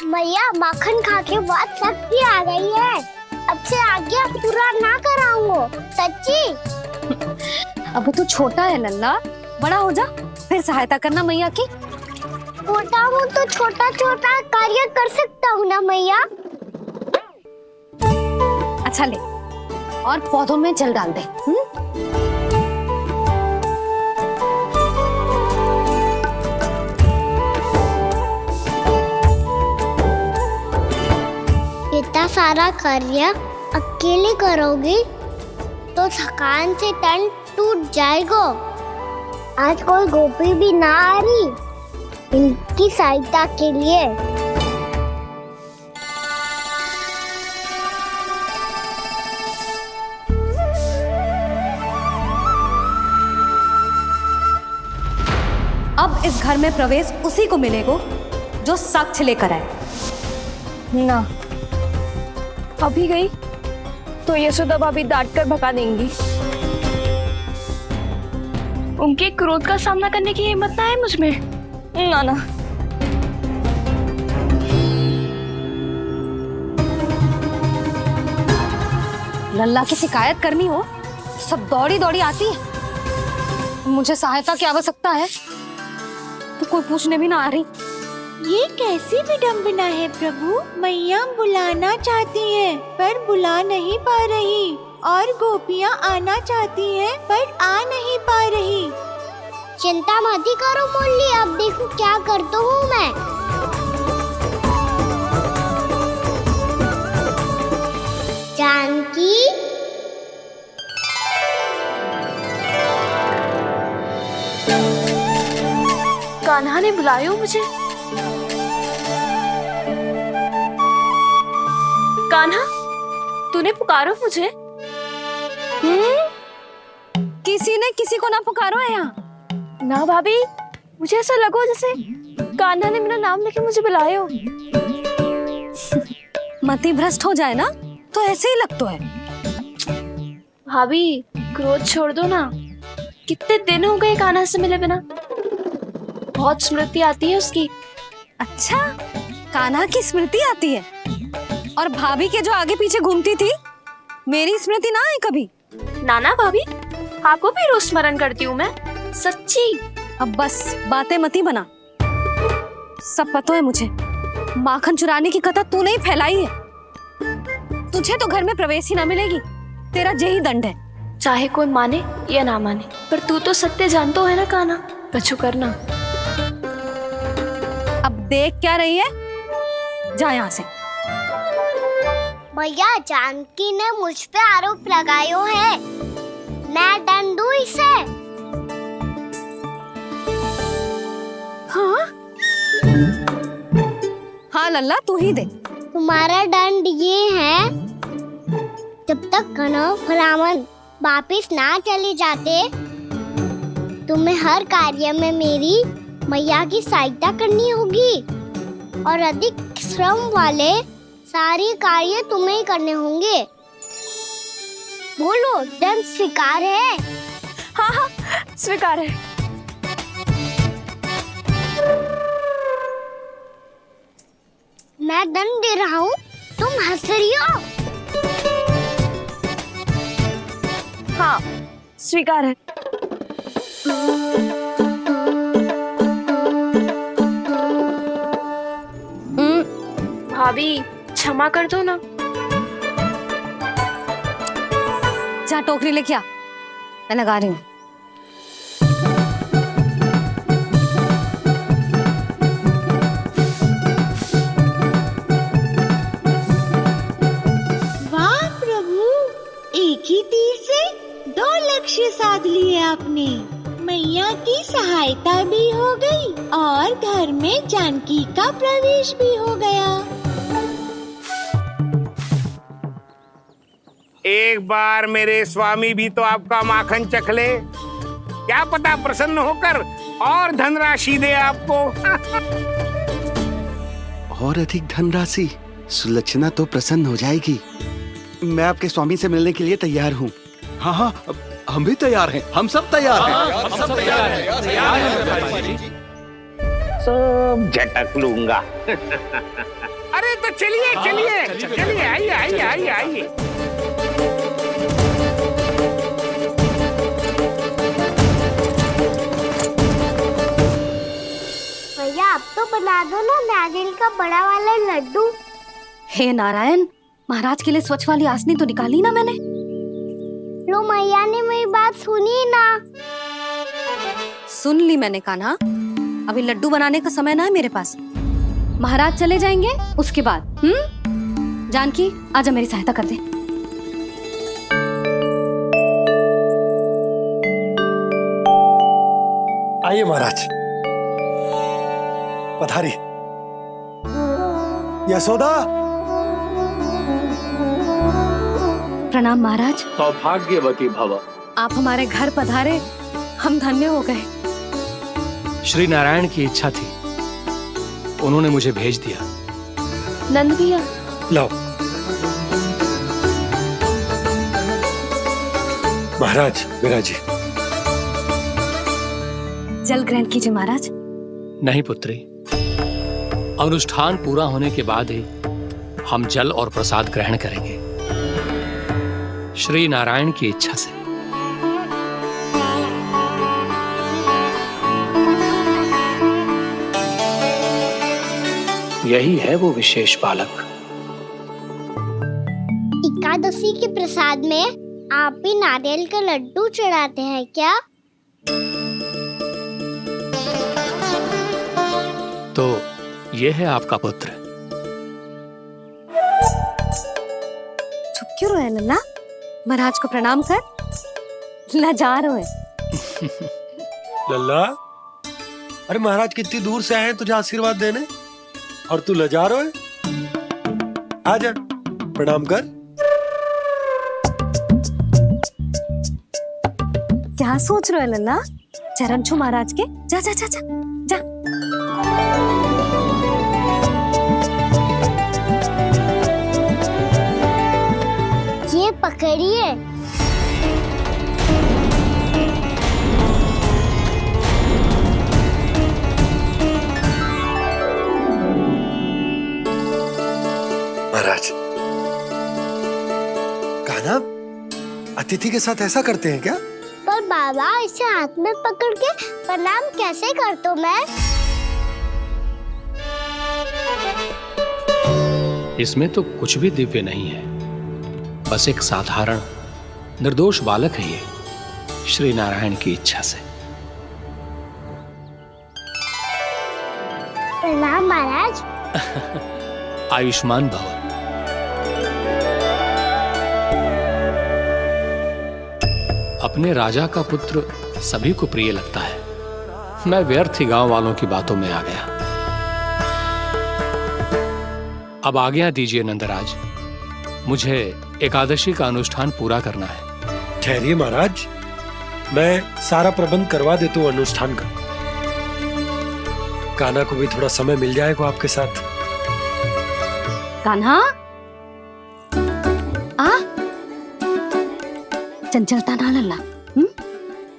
मैया, माखन खा के बात शक्ति आ गई है। अब से आगे पूरा ना कराऊंगा, सच्ची। अब तू छोटा है लल्ला, बड़ा हो जा फिर सहायता करना मैया की। छोटा हूँ तो छोटा छोटा कार्य कर सकता हूँ ना मैया। अच्छा ले, और पौधों में जल डाल दे। इतना सारा कार्य अकेले करोगी तो थकान से तन टूट जाएगा। आज कोई गोपी भी ना आ रही इनकी सहायता के लिए। अब इस घर में प्रवेश उसी को मिलेगा जो साक्ष्य लेकर आए। ना, अभी गई तो यशोदा भाभी डांट कर भगा देंगी। उनके क्रोध का सामना करने की हिम्मत ना है मुझ में। ना ना। लल्ला की शिकायत करनी हो सब दौड़ी दौड़ी आती है। मुझे सहायता की आवश्यकता है तो कोई पूछने भी ना आ रही। ये कैसी विडंबना है प्रभु। मैया बुलाना चाहती हैं पर बुला नहीं पा रही, और गोपियाँ आना चाहती हैं पर आ नहीं पा रही। चिंता मत ही करो मुरली, अब देखो क्या करता हूँ मैं। जानकी, कान्हा ने बुलाया मुझे। कान्हा, तूने पुकारो मुझे? किसी ने किसी को ना पुकारो है यहाँ। ना भाभी, मुझे ऐसा लगो जैसे कान्हा ने मेरा नाम लेके मुझे बुलायो। मति भ्रष्ट हो जाए ना तो ऐसे ही लगता है। भाभी, क्रोध छोड़ दो ना। कितने दिन हो गए कान्हा से मिले बिना। बहुत स्मृति आती है उसकी। अच्छा, कान्हा की स्मृति आती है? और भाभी के जो आगे पीछे घूमती थी, मेरी स्मृति ना है कभी? नाना भाभी, आपको भी रोज स्मरण करती हूँ मैं, सच्ची। अब बस बातें मत ही बना। सब पता है मुझे, माखन चुराने की कथा तूने ही फैलाई है। तुझे तो घर में प्रवेश ही ना मिलेगी, तेरा यही दंड है। चाहे कोई माने या ना माने, पर तू तो सत्य जानता है ना कान्हा। कछु करना। अब देख क्या रही है, जा यहाँ से। भैया, जानकी ने मुझ पे आरोप लगायो है, मैं दंड दूं इसे। हाँ हाँ लल्ला, तू ही दे। तुम्हारा दंड ये है, जब तक कनव फलावन वापिस ना चले जाते, तुम्हें हर कार्य में मेरी मैया की सहायता करनी होगी, और अधिक श्रम वाले सारे कार्य तुम्हें ही करने होंगे। बोलो, दंड स्वीकार है? हाँ हाँ, स्वीकार है। मैं दंड दे रहा हूँ, तुम हंस रही हो? हाँ, स्वीकार है। देवी क्षमा कर दो ना। जा टोकरी लेके आ, मैं लगा रही हूँ। वाह प्रभु, एक ही तीर से 2 लक्ष्य साध लिए आपने। मैया की सहायता भी हो गई और घर में जानकी का प्रवेश भी हो गया। एक बार मेरे स्वामी भी तो आपका माखन चख ले, क्या पता प्रसन्न होकर और धनराशि दे आपको। और अधिक धनराशि? सुलक्षणा तो प्रसन्न हो जाएगी। मैं आपके स्वामी से मिलने के लिए तैयार हूँ। हाँ हाँ, हम भी तैयार हैं, हम सब तैयार हैं। हम सब तैयार हैं। सब झटक लूंगा। अरे तो चलिए चलिए चलिए, आइए आइए आइए आइए। भैया आप तो बना दो ना नारियल का बड़ा वाला लड्डू। हे नारायण, महाराज के लिए स्वच्छ वाली आसनी तो निकाली ना मैंने। लो मैया ने मेरी बात सुनी ना। सुन ली मैंने कान्हा, अभी लड्डू बनाने का समय ना है मेरे पास। महाराज चले जाएंगे उसके बाद। जानकी आजा मेरी सहायता कर दे। आइए महाराज, पधारी। यशोदा। प्रणाम महाराज। सौभाग्यवती भव। आप हमारे घर पधारे, हम धन्य हो गए। श्री नारायण की इच्छा थी, उन्होंने मुझे भेज दिया। नंद भैया लाओ। महाराज विराजी। जल ग्रहण कीजिए महाराज। नहीं पुत्री, अनुष्ठान पूरा होने के बाद ही हम जल और प्रसाद ग्रहण करेंगे, श्री नारायण की इच्छा से। यही है वो विशेष बालक। एकादशी के प्रसाद में आप भी नारियल का लड्डू चढ़ाते हैं क्या? तो ये है आपका पुत्र। चुप क्यों रोए लल्ला? महाराज को प्रणाम कर। लजा रोए। लल्ला, अरे महाराज कितनी दूर से आए हैं तुझे आशीर्वाद देने, और तू लजा रोए? आजा प्रणाम कर। क्या सोच रहे हो लल्ला? चरण छू महाराज के। जा जा जा जा जा। ये पकड़िए। महाराज, कान्हा अतिथि के साथ ऐसा करते हैं क्या? पर बाबा, इसे हाथ में पकड़ के प्रणाम कैसे करता हूँ मैं? इसमें तो कुछ भी दिव्य नहीं है, बस एक साधारण निर्दोष बालक है ये, श्री नारायण की इच्छा से। प्रणाम महाराज। आयुष्मान भव। अपने राजा का पुत्र सभी को प्रिय लगता है। मैं व्यर्थ ही गांव वालों की बातों में आ गया। अब आज्ञा दीजिए नंदराज, मुझे एकादशी का अनुष्ठान पूरा करना है। ठहरिए महाराज, मैं सारा प्रबंध करवा देता हूँ अनुष्ठान का। कान्हा को भी थोड़ा समय मिल जाएगा आपके साथ। कान्हा आ, चंचलता ना लल्ला।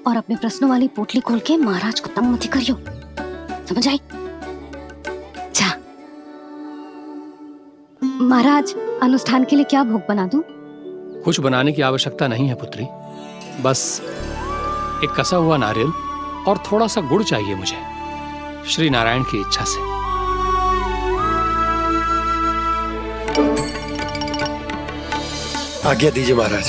और अपने प्रश्नों वाली पोटली खोल के महाराज को तंग मत करियो, समझ आई? जा महाराज, अनुष्ठान के लिए क्या भोग बना दूं? कुछ बनाने की आवश्यकता नहीं है पुत्री, बस एक कसा हुआ नारियल और थोड़ा सा गुड़ चाहिए मुझे, श्री नारायण की इच्छा से। आज्ञा दीजिए महाराज।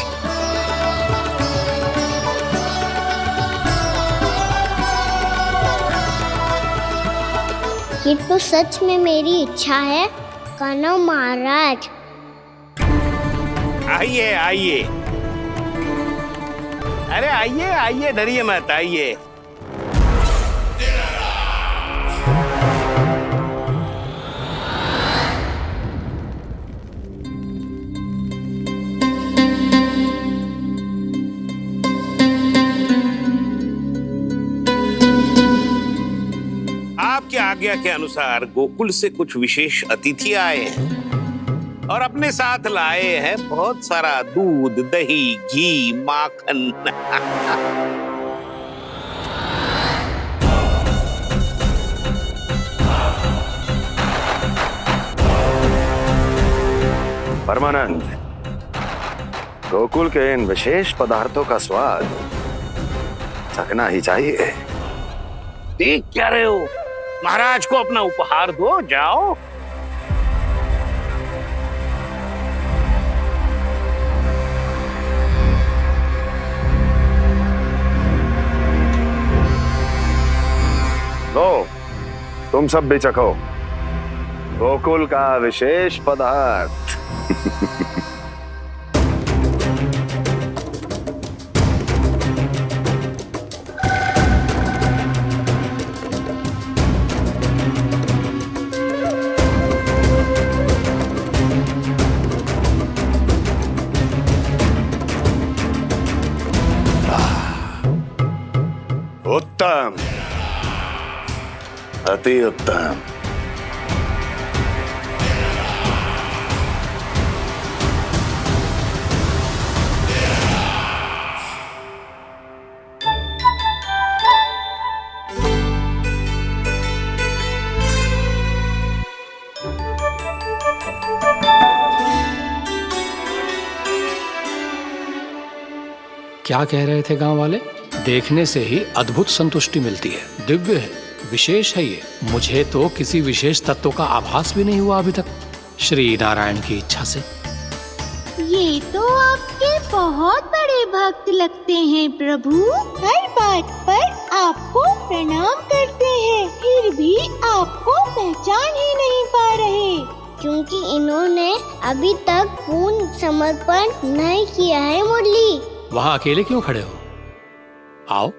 ये तो सच में मेरी इच्छा है कान्हा महाराज। आइए आइए, अरे आइए आइए, डरिए मत, आइए। आपकी आज्ञा के अनुसार गोकुल से कुछ विशेष अतिथि आए हैं और अपने साथ लाए हैं बहुत सारा दूध, दही, घी, माखन। परमानंद, गोकुल के इन विशेष पदार्थों का स्वाद चखना ही चाहिए। देख क्या रहे हो? महाराज को अपना उपहार दो, जाओ। लो, तुम सब भी चखो गोकुल का विशेष पदार्थ। उत्तम, अति उत्तम। क्या कह रहे थे गांव वाले? देखने से ही अद्भुत संतुष्टि मिलती है, दिव्य है, विशेष है ये। मुझे तो किसी विशेष तत्व का आभास भी नहीं हुआ अभी तक, श्री नारायण की इच्छा से। ये तो आपके बहुत बड़े भक्त लगते हैं प्रभु। हर बात पर आपको प्रणाम करते हैं, फिर भी आपको पहचान ही नहीं पा रहे। क्योंकि इन्होंने अभी तक पूर्ण समर्पण नहीं किया है मुरली। वहाँ अकेले क्यों खड़े हो? आओ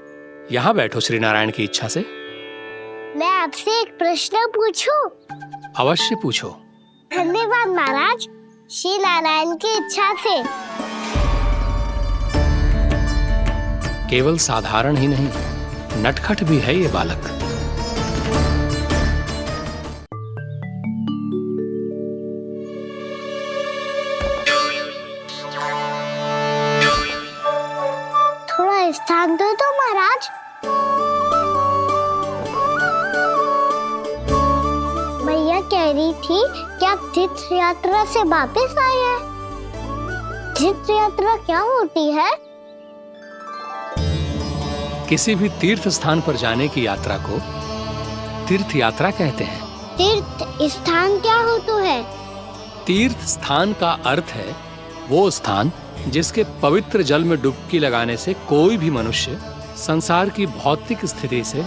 यहाँ बैठो श्री नारायण की इच्छा से। मैं आपसे एक प्रश्न पूछूं? अवश्य पूछो। धन्यवाद महाराज, श्री नारायण की इच्छा से। केवल साधारण ही नहीं, नटखट भी है ये बालक। थोड़ा स्थान दो तो महाराज। भैया कह रही थी कि आप तीर्थ यात्रा से वापस आए हैं। तीर्थ यात्रा क्या होती है? किसी भी तीर्थ स्थान पर जाने की यात्रा को तीर्थ यात्रा कहते हैं। तीर्थ स्थान क्या हो तो है? तीर्थ स्थान का अर्थ है वो स्थान जिसके पवित्र जल में डुबकी लगाने से कोई भी मनुष्य संसार की भौतिक स्थिति से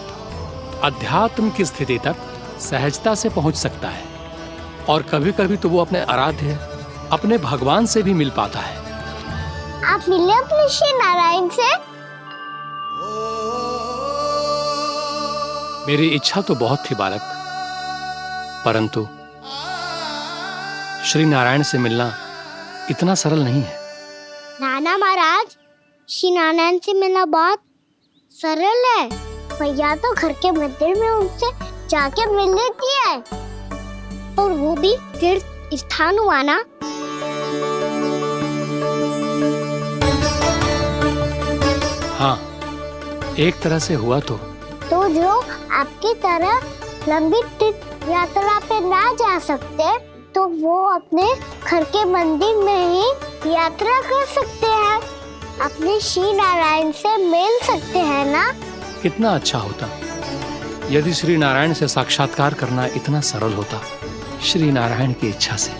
अध्यात्म की स्थिति तक सहजता से पहुंच सकता है, और कभी कभी तो वो अपने आराध्य, अपने भगवान से भी मिल पाता है। आप मिले अपने श्री नारायण से? मेरी इच्छा तो बहुत थी बालक, परंतु श्री नारायण से मिलना इतना सरल नहीं है। नाना महाराज, श्री नारायण से मिलना बहुत सरल है। भैया तो घर के मंदिर में उनसे जाके मिल लेती है, और वो भी तीर्थ स्थान हुआ ना। हाँ, एक तरह से हुआ तो जो आपकी तरह लंबी तीर्थ यात्रा पे ना जा सकते, तो वो अपने घर के मंदिर में ही यात्रा कर सकते हैं, अपने श्री नारायण से मिल सकते हैं ना। कितना अच्छा होता यदि श्री नारायण से साक्षात्कार करना इतना सरल होता, श्री नारायण की इच्छा से।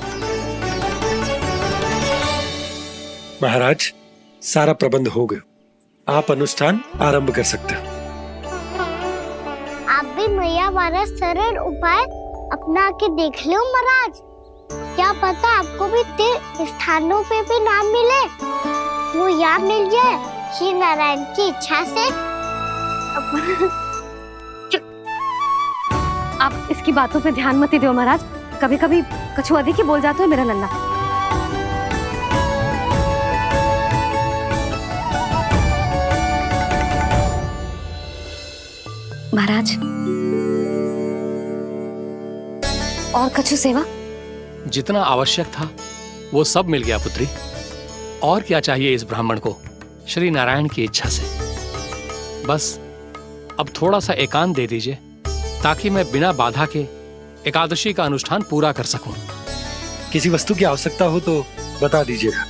महाराज, सारा प्रबंध हो गया, आप अनुष्ठान आरंभ कर सकते हैं। आप भी मैया वाला सरल उपाय अपना के देख लो महाराज। क्या पता आपको भी तीर्थ स्थानों पे भी नाम मिले, वो यहाँ मिल जाए श्री नारायण की इच्छा से। आप इसकी बातों पे ध्यान मत दो महाराज, कभी कभी कछु अधिक ही बोल जाते हो मेरा लल्ला। महाराज, और कछु सेवा? जितना आवश्यक था वो सब मिल गया पुत्री। और क्या चाहिए इस ब्राह्मण को श्री नारायण की इच्छा से? बस अब थोड़ा सा एकांत दे दीजिए ताकि मैं बिना बाधा के एकादशी का अनुष्ठान पूरा कर सकूं। किसी वस्तु की आवश्यकता हो तो बता दीजिएगा।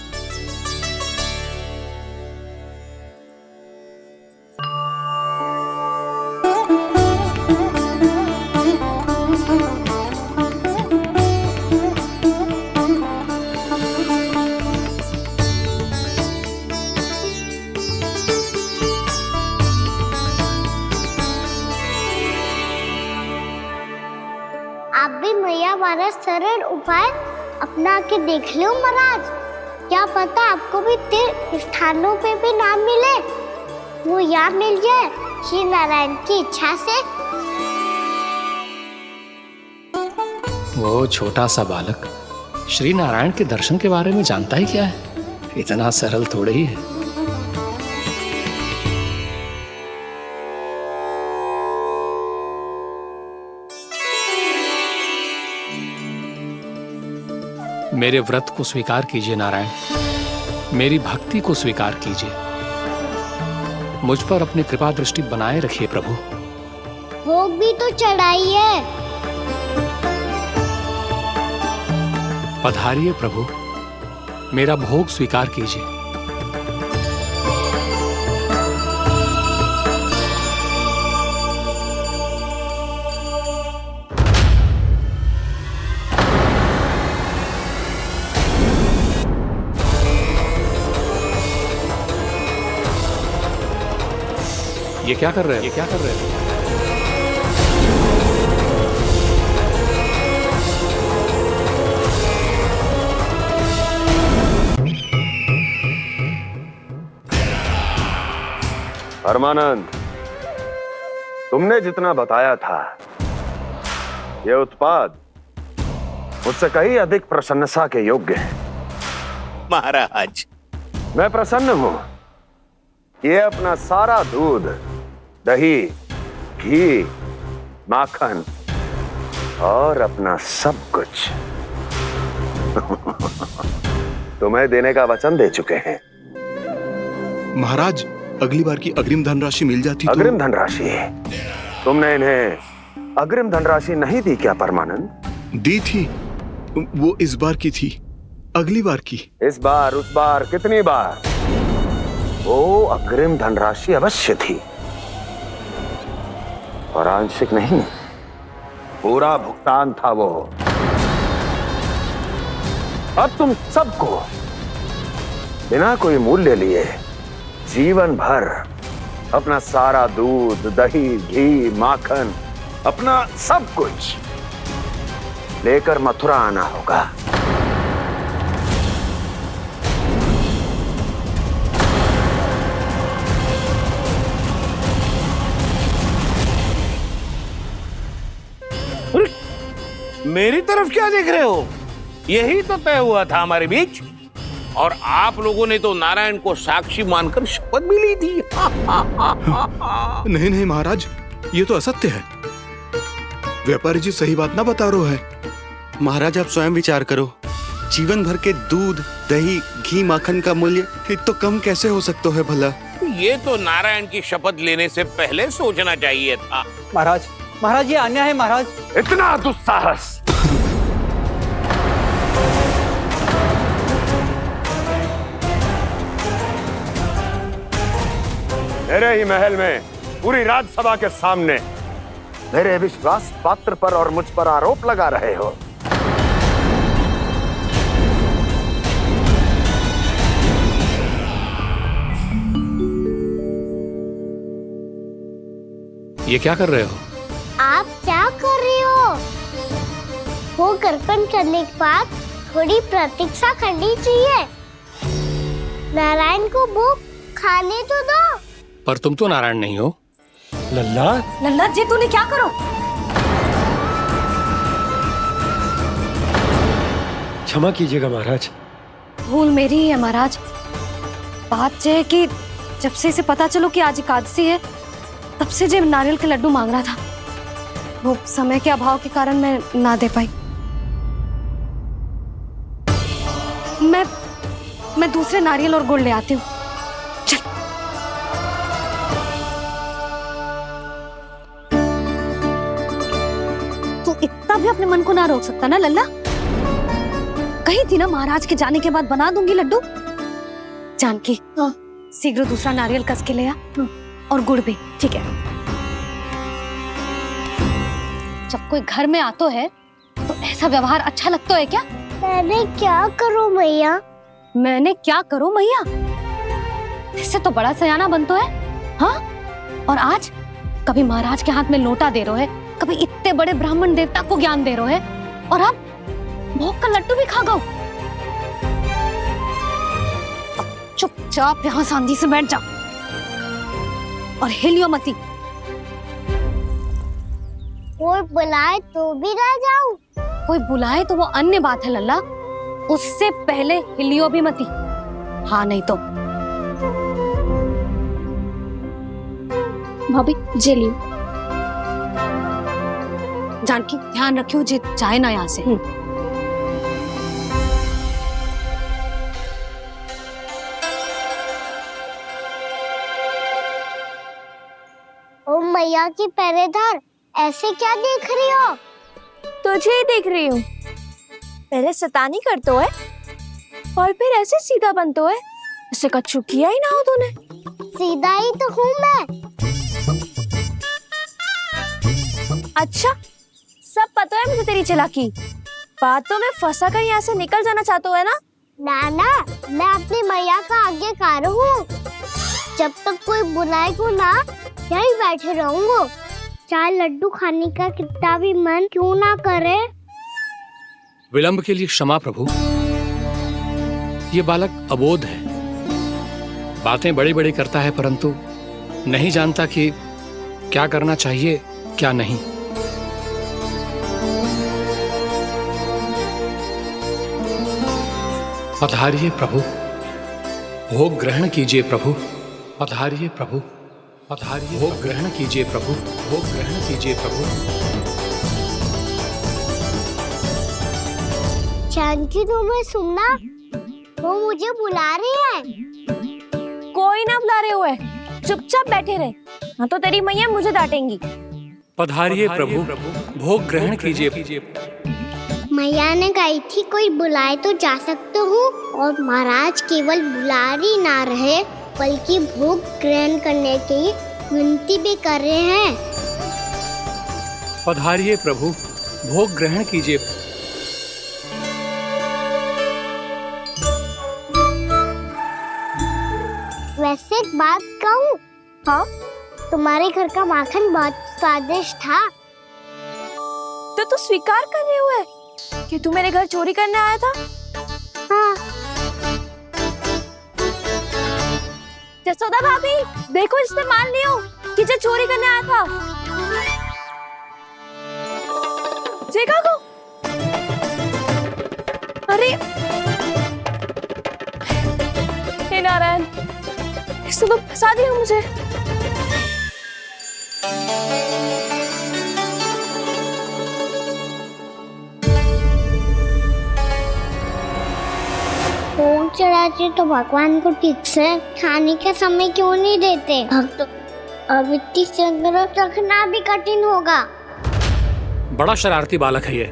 आप भी मैया वाला सरल उपाय अपना के देख लो महाराज। क्या पता आपको भी तीर्थ स्थानों पे भी नाम मिले, वो यहाँ मिल जाए श्री नारायण की इच्छा से। वो छोटा सा बालक श्री नारायण के दर्शन के बारे में जानता ही क्या है? इतना सरल थोड़े ही है। मेरे व्रत को स्वीकार कीजिए नारायण, मेरी भक्ति को स्वीकार कीजिए। मुझ पर अपनी कृपा दृष्टि बनाए रखिए प्रभु। भोग भी तो चढ़ाइए। पधारिए प्रभु, मेरा भोग स्वीकार कीजिए। ये क्या कर रहे हैं? ये क्या कर रहे हैं? परमानंद, तुमने जितना बताया था ये उत्पाद मुझसे कहीं अधिक प्रशंसा के योग्य है। महाराज, मैं प्रसन्न हूं। ये अपना सारा दूध, दही, घी, माखन और अपना सब कुछ तुम्हें देने का वचन दे चुके हैं। महाराज, अगली बार की अग्रिम धनराशि मिल जाती तो। अग्रिम धनराशि? तुमने इन्हें अग्रिम धनराशि नहीं दी क्या परमानंद? दी थी, वो इस बार की थी, अगली बार की। इस बार, उस बार, कितनी बार? वो अग्रिम धनराशि अवश्य थी और आंशिक नहीं, पूरा भुगतान था वो। अब तुम सबको बिना कोई मूल्य लिए जीवन भर अपना सारा दूध, दही, घी, माखन, अपना सब कुछ लेकर मथुरा आना होगा। मेरी तरफ क्या देख रहे हो? यही तो तय हुआ था हमारे बीच, और आप लोगों ने तो नारायण को साक्षी मानकर शपथ भी ली थी। नहीं नहीं महाराज, ये तो असत्य है। व्यापारी जी सही बात ना बता रहे हैं। महाराज, आप स्वयं विचार करो। जीवन भर के दूध, दही, घी, माखन का मूल्य तो कम कैसे हो सकता है भला? ये तो नारायण की शपथ लेने से पहले सोचना चाहिए था। महाराज, महाराज, ये अन्याय है महाराज। इतना दुस्साहस! मेरे ही महल में पूरी राजसभा के सामने मेरे विश्वास पात्र पर और मुझ पर आरोप लगा रहे हो। ये क्या कर रहे हो? आप क्या कर रहे हो? वो कर्पण करने के बाद थोड़ी प्रतीक्षा करनी चाहिए। नारायण को भूख खाने तो दो। पर तुम तो नारायण नहीं हो। लल्ला लल्ला जी तूने क्या करो? क्षमा कीजिएगा महाराज। भूल मेरी ही है महाराज। बात ये है कि जब से इसे पता चलो कि आज एकादशी है, तब से जो नारियल के लड्डू मांग रहा था, वो समय के अभाव के कारण मैं ना दे पाई। मैं दूसरे नारियल और गुड़ ले आती हूँ। चल। तू इतना भी अपने मन को ना रोक सकता ना लल्ला? कही थी ना महाराज के जाने के बाद बना दूंगी लड्डू। जानकी, शीघ्र दूसरा नारियल कस के ले आ, और गुड़ भी। ठीक है। जब कोई घर में आता है तो ऐसा व्यवहार अच्छा लगता है क्या? मैंने क्या करूं मैया? मैंने क्या करूं मैया? इससे तो बड़ा सयाना बनतो है। हाँ? और आज कभी महाराज के हाथ में लोटा दे रहे है, कभी इतने बड़े ब्राह्मण देवता को ज्ञान दे रहे है, और अब भोग का लड्डू भी खा गो। चुपचाप यहाँ शांति से बैठ जा और हिलियो मती। कोई बुलाए तो भी ना जाऊं? कोई बुलाए तो वो अन्य बात है लल्ला, उससे पहले हिलियो भी मती। हाँ नहीं तो। भाभी जे लियो। जानकी ध्यान रखियो जे जाए ना यहाँ से। ओ मैया की पहरेदार, ऐसे क्या देख रही हो? तुझे ही देख रही हूँ। पहले शैतानी करतो है और फिर ऐसे सीधा बनतो है। ऐसे कछु किया ही ना हो तूने। सीधा ही तो हूँ मैं। अच्छा, सब पता है मुझे तेरी चालाकी। बातों में फंसा कर यहाँ से निकल जाना चाहते है ना? नाना, मैं अपनी मैया का आज्ञाकार हूँ। जब तक कोई बुलाएगा ना, यहीं बैठे रहूंगा। चाहे लड्डू खाने का कितना भी मन क्यों ना करे। विलंब के लिए क्षमा प्रभु। ये बालक अबोध है, बातें बड़ी बड़ी करता है, परंतु नहीं जानता कि क्या करना चाहिए क्या नहीं। पधारिए प्रभु, भोग ग्रहण कीजिए प्रभु। पधारिए प्रभु, पधारिए। भोग ग्रहण कीजिए प्रभु, भोग ग्रहण कीजिए प्रभु। जानकी, तुम्हें सुनना? वो मुझे बुला रहे हैं। कोई ना बुला रहे हुए, चुपचाप बैठे रहे। हाँ तो तेरी मैया मुझे डांटेंगी। पधारिए प्रभु, भोग ग्रहण कीजिए। मैया ने कही थी कोई बुलाए तो जा सकते हूँ, और महाराज केवल बुला ही ना रहे बल्कि भोग ग्रहण करने की विनती भी कर रहे हैं। पधारिए प्रभु, भोग ग्रहण कीजिए। वैसे एक बात कहूँ? हाँ? तुम्हारे घर का माखन बहुत स्वादिष्ट था। तो तू स्वीकार कर रहे हुए कि तू मेरे घर चोरी करने आया था? हाँ। जसोदा भाभी, देखो इसने मान लियो कि जो चोरी करने आया था। देखा को? अरे हे नारायण, इसने तो फंसा दिया मुझे। भोग चढ़ाते तो भगवान को ठीक से खाने का समय क्यों नहीं देते? भक्त अब इतनी संग्रह रखना भी कठिन होगा। बड़ा शरारती बालक है ये,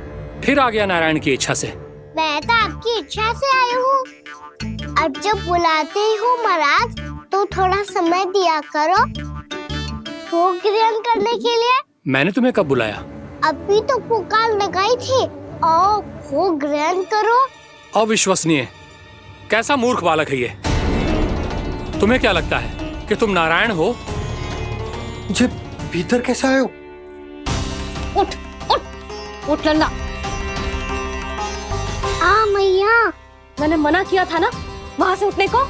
फिर आ गया नारायण की इच्छा से। मैं तो आपकी इच्छा से आई हूँ। अब जब बुलाते ही हो महाराज, तो थोड़ा समय दिया करो भोग ग्रहण करने के लिए। मैंने तुम्हें कब बुलाया? अभी तो पुकार लगाई थी, आओ भोग ग्रहण करो। अविश्वसनीय, कैसा मूर्ख बालक है ये। तुम्हें क्या लगता है कि तुम नारायण हो? भीतर कैसे आए हो? उठ उठ उठ नंदा। मैया, मैंने मना किया था ना वहां से उठने को।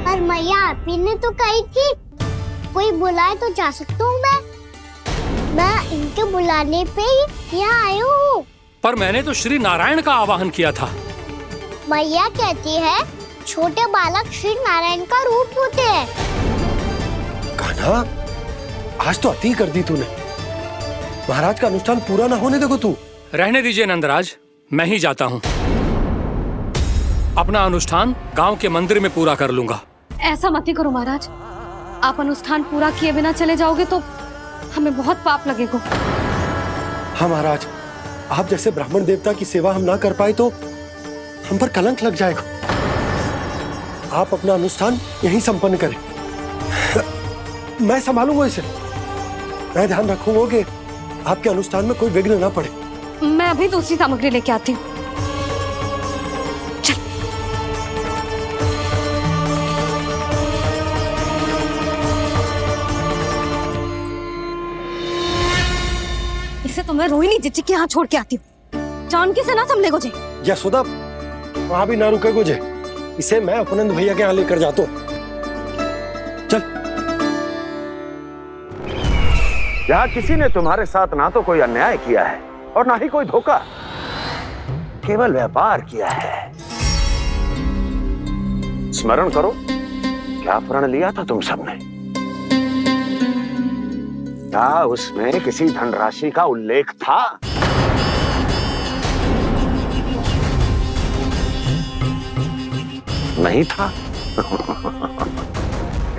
पर मैया आप ही ने तो कही थी कोई बुलाए तो जा सकता हूँ मैं इनके बुलाने पे ही यहाँ आई हूँ। पर मैंने तो श्री नारायण का आवाहन किया था। मैया कहती है छोटे बालक श्री नारायण का रूप होते हैं। कान्हा, आज तो अति कर दी तूने। महाराज का अनुष्ठान पूरा ना होने देखो तू। रहने दीजिए नंदराज, मैं ही जाता हूँ। अपना अनुष्ठान गांव के मंदिर में पूरा कर लूंगा। ऐसा मत ही करो महाराज, आप अनुष्ठान पूरा किए बिना चले जाओगे तो हमें बहुत पाप लगेगा। हाँ महाराज, आप जैसे ब्राह्मण देवता की सेवा हम ना कर पाए तो हम पर कलंक लग जाएगा। आप अपना अनुष्ठान यहीं संपन्न करें, मैं संभालूंगा इसे। मैं ध्यान रखूंगा कि आपके अनुष्ठान में कोई विघ्न ना पड़े। मैं अभी दूसरी सामग्री लेके आती हूँ। इसे तो मैं रोहिणी जीजी के यहाँ छोड़ के आती हूँ। जानकी से ना संभले गुजे। यशोदा, वहां भी ना रुके गुजे। इसे मैं उपनंद भैया के यहाँ लेकर जाता हूँ। चल। यहाँ किसी ने तुम्हारे साथ ना तो कोई अन्याय किया है और ना ही कोई धोखा, केवल व्यापार किया है। स्मरण करो, क्या प्रण लिया था तुम सबने? क्या उसमें किसी धनराशि का उल्लेख था? नहीं था।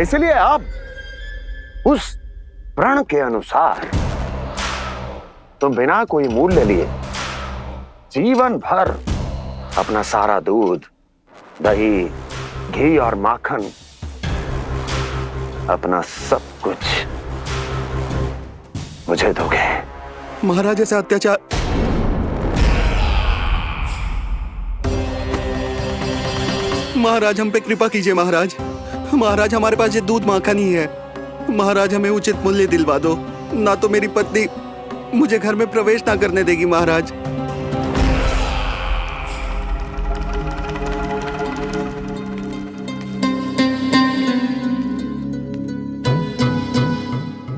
इसलिए अब उस प्रण के अनुसार तुम बिना कोई मूल्य लिए जीवन भर अपना सारा दूध, दही, घी और माखन, अपना सब कुछ मुझे दोगे। महाराज ऐसा अत्याचार। महाराज हम पे कृपा कीजिए। महाराज, महाराज हमारे पास ये दूध माखन ही है। महाराज हमें उचित मूल्य दिलवा दो, ना तो मेरी पत्नी मुझे घर में प्रवेश ना करने देगी। महाराज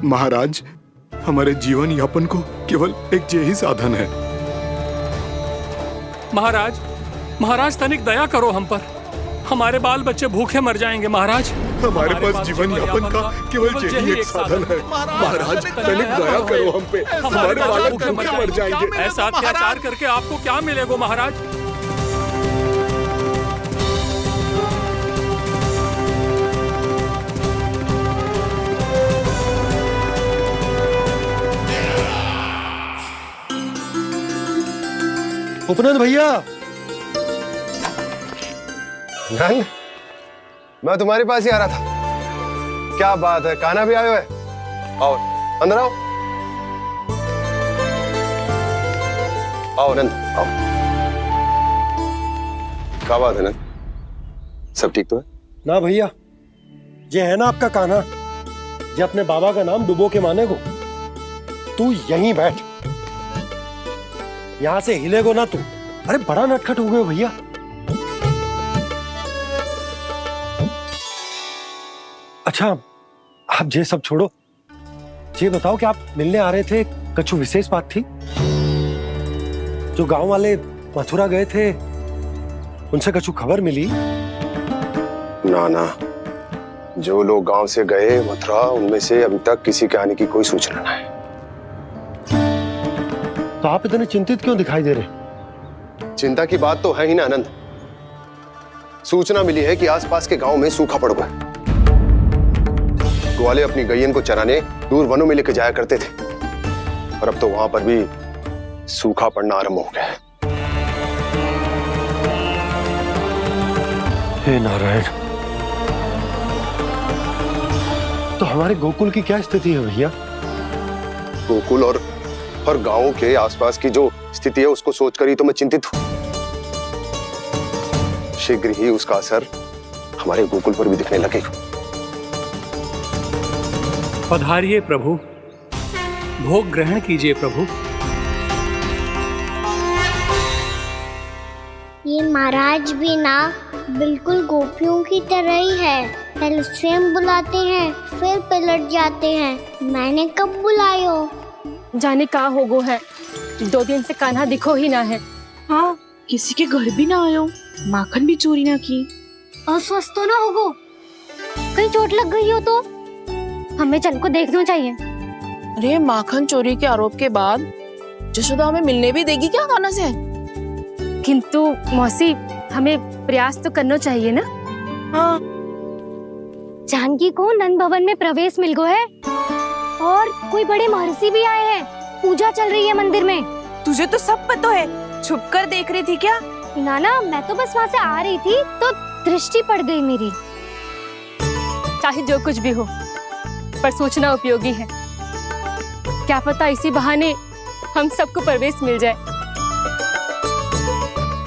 महाराज, हमारे जीवन यापन को केवल एक यही साधन है। महाराज, महाराज तनिक दया करो हम पर। हमारे बाल बच्चे भूखे मर जाएंगे महाराज। हमारे पास जीवन यापन का केवल यही एक साधन है। महाराज तनिक दया करो हम पे, हमारे बालक भूखे मर जाएंगे। ऐसा अत्याचार करके आपको क्या मिलेगा महाराज? उपनंद भैया। नंद, मैं तुम्हारे पास ही आ रहा था। क्या बात है, कान्हा भी आए हुए? आओ अंदर आओ। आओ नंद आओ। क्या बात है नंद, सब ठीक तो है? ना भैया, ये है ना आपका कान्हा, ये अपने बाबा का नाम डुबो के माने को। तू यहीं बैठ, यहां से हिलेगो ना तू। अरे बड़ा नटखट हो गए भैया। अच्छा, आप ये सब छोड़ो, ये बताओ कि आप मिलने आ रहे थे, कछु विशेष बात थी? जो गांव वाले मथुरा गए थे, उनसे कछु खबर मिली? ना ना, जो लोग गांव से गए मथुरा, उनमें से अभी तक किसी के आने की कोई सूचना नहीं है। तो आप इतने चिंतित क्यों दिखाई दे रहे? चिंता की बात तो है ही ना आनंद। सूचना मिली है कि आसपास के गांव में सूखा पड़ गया। ग्वाले अपनी गैयन को चराने दूर वनों में लेकर जाया करते थे, और अब तो वहां पर भी सूखा पड़ना आरंभ हो गया है। हे नारायण, तो हमारे गोकुल की क्या स्थिति है भैया? गोकुल और गांवों के आसपास की जो स्थिति है उसको सोचकर ही तो मैं चिंतित हूं। शीघ्र ही उसका असर हमारे गोकुल पर भी दिखने लगेगा। पधारिए प्रभु, भोग ग्रहण कीजिए प्रभु। ये महाराज भी ना बिल्कुल गोपियों की तरह ही है। पहले स्वयं बुलाते हैं, फिर पलट जाते हैं। मैंने कब बुलाए हो? जाने कहाँ हो गो है, 2 दिन से कान्हा दिखो ही ना है। हाँ, किसी के घर भी ना आयो, माखन भी चोरी ना की। अस्वस्थ तो ना होगो, कहीं चोट लग गई हो तो हमें चल को देखना चाहिए। अरे माखन चोरी के आरोप के बाद जशोदा हमें मिलने भी देगी क्या कान्हा से? किंतु मौसी, हमें प्रयास तो करना चाहिए ना। हाँ। जानकी को नंद भवन में प्रवेश मिल गो है और कोई बड़े महर्षि भी आए हैं। पूजा चल रही है मंदिर में। तुझे तो सब पता है, छुप कर देख रही थी क्या? ना, मैं तो बस वहाँ से आ रही थी तो दृष्टि पड़ गई मेरी। चाहे जो कुछ भी हो, पर सोचना उपयोगी है। क्या पता इसी बहाने हम सबको प्रवेश मिल जाए।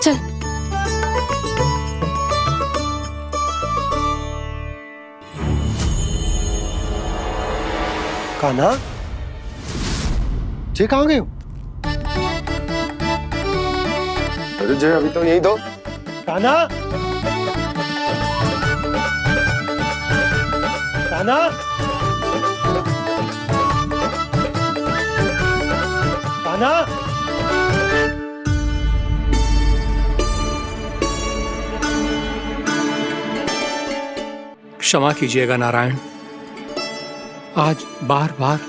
चल। कान्हा, जी कहाँ गए हो? अरे जय, अभी तो यही दो। कान्हा, कान्हा, कान्हा। क्षमा कीजिएगा नारायण, आज बार बार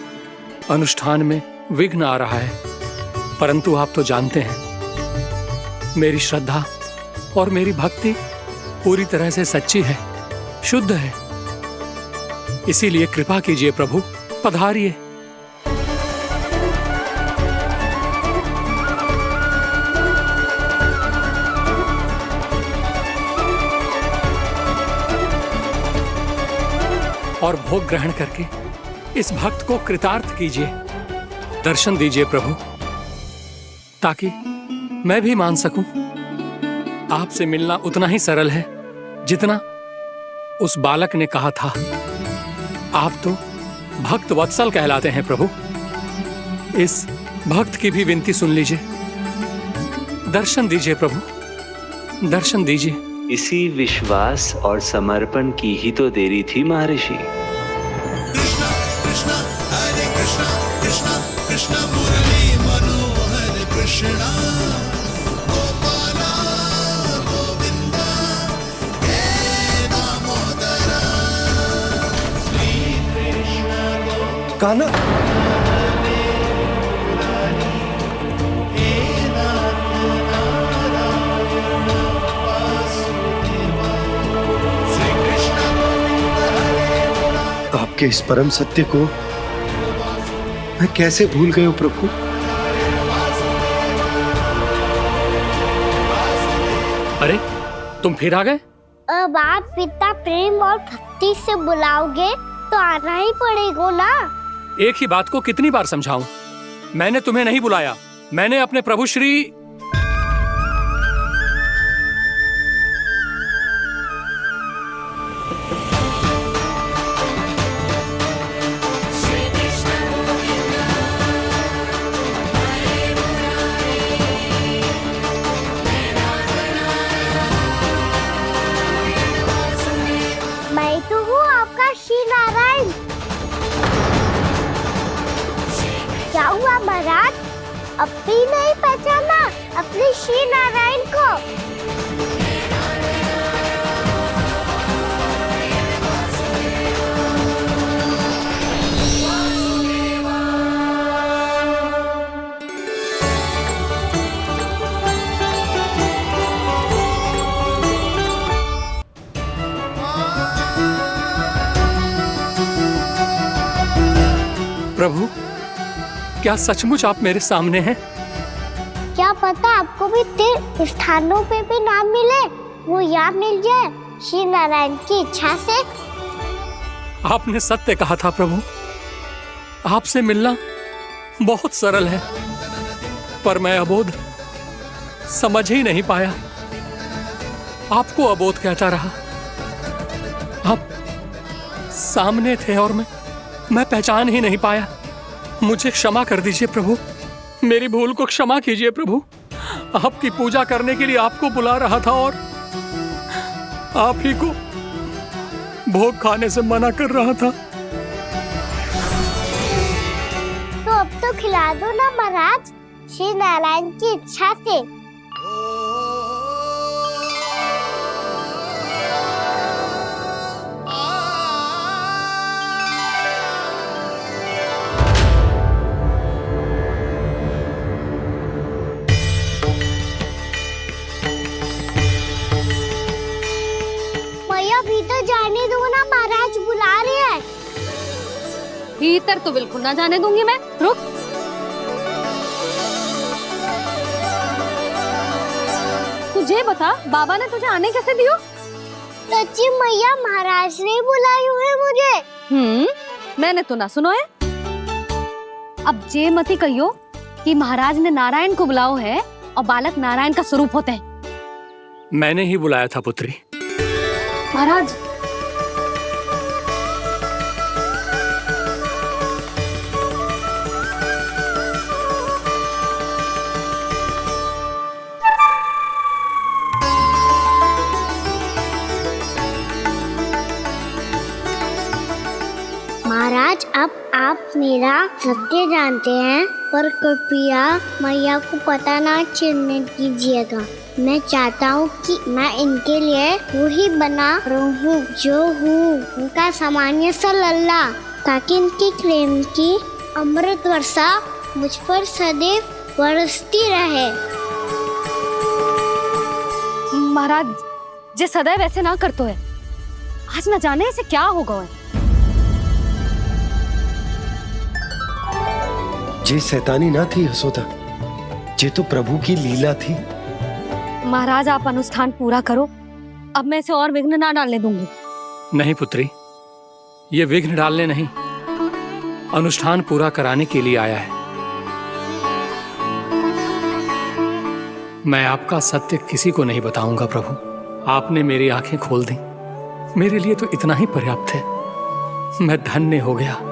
अनुष्ठान में विघ्न आ रहा है, परंतु आप तो जानते हैं मेरी श्रद्धा और मेरी भक्ति पूरी तरह से सच्ची है, शुद्ध है। इसीलिए कृपा कीजिए प्रभु, पधारिए। और भोग ग्रहण करके इस भक्त को कृतार्थ कीजिए। दर्शन दीजिए प्रभु, ताकि मैं भी मान सकूं। आपसे मिलना उतना ही सरल है जितना उस बालक ने कहा था। आप तो भक्त वत्सल कहलाते हैं प्रभु। इस भक्त की भी विनती सुन लीजिए। दर्शन दीजिए प्रभु, दर्शन दीजिए। इसी विश्वास और समर्पण की ही तो देरी थी महर्षि। कान्हा, आपके इस परम सत्य को मैं कैसे भूल गया प्रभु। अरे तुम फिर आ गए? अब आप इतना प्रेम और भक्ति से बुलाओगे तो आना ही पड़ेगा ना। एक ही बात को कितनी बार समझाऊं? मैंने तुम्हें नहीं बुलाया, मैंने अपने प्रभु श्री मैं तो हूँ आपका श्री नारायण। क्या हुआ महाराज, अब भी नहीं पहचाना अपने श्री नारायण को? प्रभु, क्या सचमुच आप मेरे सामने हैं? क्या पता आपको भी तीर्थ स्थानों पे भी नाम मिले, वो यहाँ मिल जाए श्री नारायण की इच्छा से। आपने सत्य कहा था प्रभु, आपसे मिलना बहुत सरल है, पर मैं अबोध समझ ही नहीं पाया। आपको अबोध कहता रहा। आप सामने थे और मैं मैं पहचान ही नहीं पाया। मुझे क्षमा कर दीजिए प्रभु, मेरी भूल को क्षमा कीजिए प्रभु। आपकी पूजा करने के लिए आपको बुला रहा था और आप ही को भोग खाने से मना कर रहा था। तो अब तो खिला दो ना महाराज, श्री नारायण की इच्छा से। भीतर जाने दो ना, महाराज बुला रहे हैं। भीतर तो बिल्कुल ना जाने दूंगी मैं। रुक। तुझे बता, बाबा ने तुझे आने कैसे दियो? सच्ची मैया, महाराज ने बुलाई हुई मुझे। मैंने तो ना सुनो है। अब जे मती कहियो कि महाराज ने नारायण को बुलाओ है और बालक नारायण का स्वरूप होते हैं। मैंने ही बुलाया था पुत्री। महाराज, महाराज अब आप मेरा सत्य जानते हैं, पर कृपया मैया को पता ना चलने दीजिएगा। मैं चाहता हूँ कि मैं इनके लिए वही बना रहूँ जो हूँ, उनका सामान्य सा लल्ला, ताकि इनके प्रेम की अमृत वर्षा मुझ पर सदैव बरसती रहे। महाराज, जे सदैव ऐसे ना करतो है, आज न जाने इसे क्या होगा है। जे शैतानी ना थी यशोदा, जे तो प्रभु की लीला थी। महाराज, आप अनुष्ठान पूरा करो, अब मैं इसे और विघ्न ना डालने दूंगी। नहीं पुत्री, ये विघ्न डालने नहीं, अनुष्ठान पूरा कराने के लिए आया है। मैं आपका सत्य किसी को नहीं बताऊंगा प्रभु। आपने मेरी आंखें खोल दी, मेरे लिए तो इतना ही पर्याप्त है। मैं धन्य हो गया।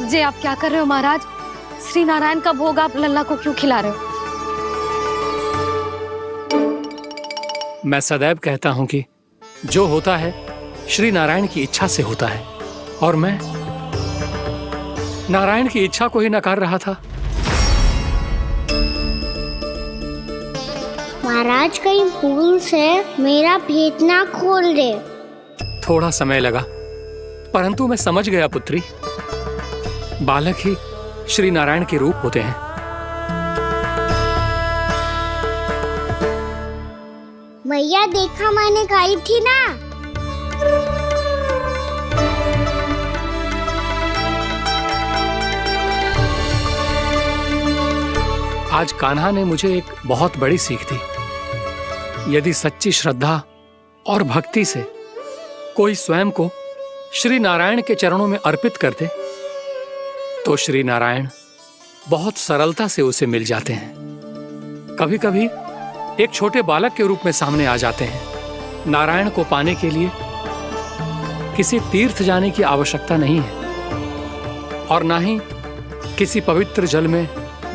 जे आप क्या कर रहे हो महाराज? श्री नारायण का भोग आप लल्ला को क्यों खिला रहे हो? मैं सदैव कहता हूं कि जो होता है श्री नारायण की इच्छा से होता है, और मैं नारायण की इच्छा को ही नकार रहा था। महाराज, कहीं भूल से मेरा भेद ना खोल दे। थोड़ा समय लगा, परंतु मैं समझ गया पुत्री। बालक ही श्री नारायण के रूप होते हैं। मैया, देखा मैंने कही थी ना। आज कान्हा ने मुझे एक बहुत बड़ी सीख दी। यदि सच्ची श्रद्धा और भक्ति से कोई स्वयं को श्री नारायण के चरणों में अर्पित कर दे, तो श्री नारायण बहुत सरलता से उसे मिल जाते हैं। कभी कभी एक छोटे बालक के रूप में सामने आ जाते हैं। नारायण को पाने के लिए किसी तीर्थ जाने की आवश्यकता नहीं है, और ना ही किसी पवित्र जल में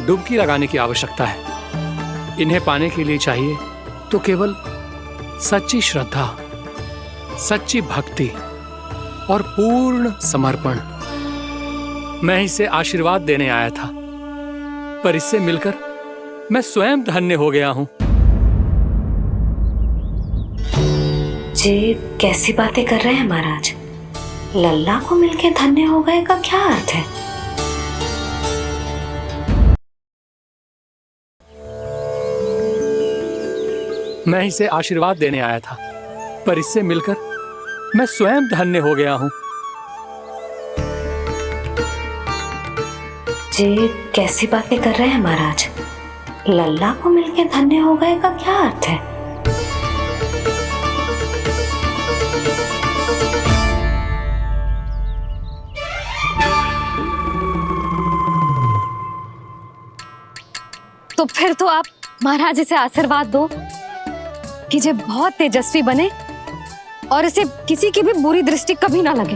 डुबकी लगाने की आवश्यकता है। इन्हें पाने के लिए चाहिए तो केवल सच्ची श्रद्धा, सच्ची भक्ति और पूर्ण समर्पण। मैं इसे आशीर्वाद देने आया था, पर इससे मिलकर मैं स्वयं धन्य हो गया हूं। जी कैसी बातें कर रहे हैं महाराज? लल्ला को मिलके धन्य हो गए का क्या अर्थ है? मैं इसे आशीर्वाद देने आया था, पर इससे मिलकर मैं स्वयं धन्य हो गया हूं। जी कैसी बातें कर रहे हैं महाराज? लल्ला को मिलके धन्य हो गए का क्या अर्थ है? तो फिर तो आप महाराज इसे आशीर्वाद दो कि ये बहुत तेजस्वी बने और इसे किसी की भी बुरी दृष्टि कभी ना लगे।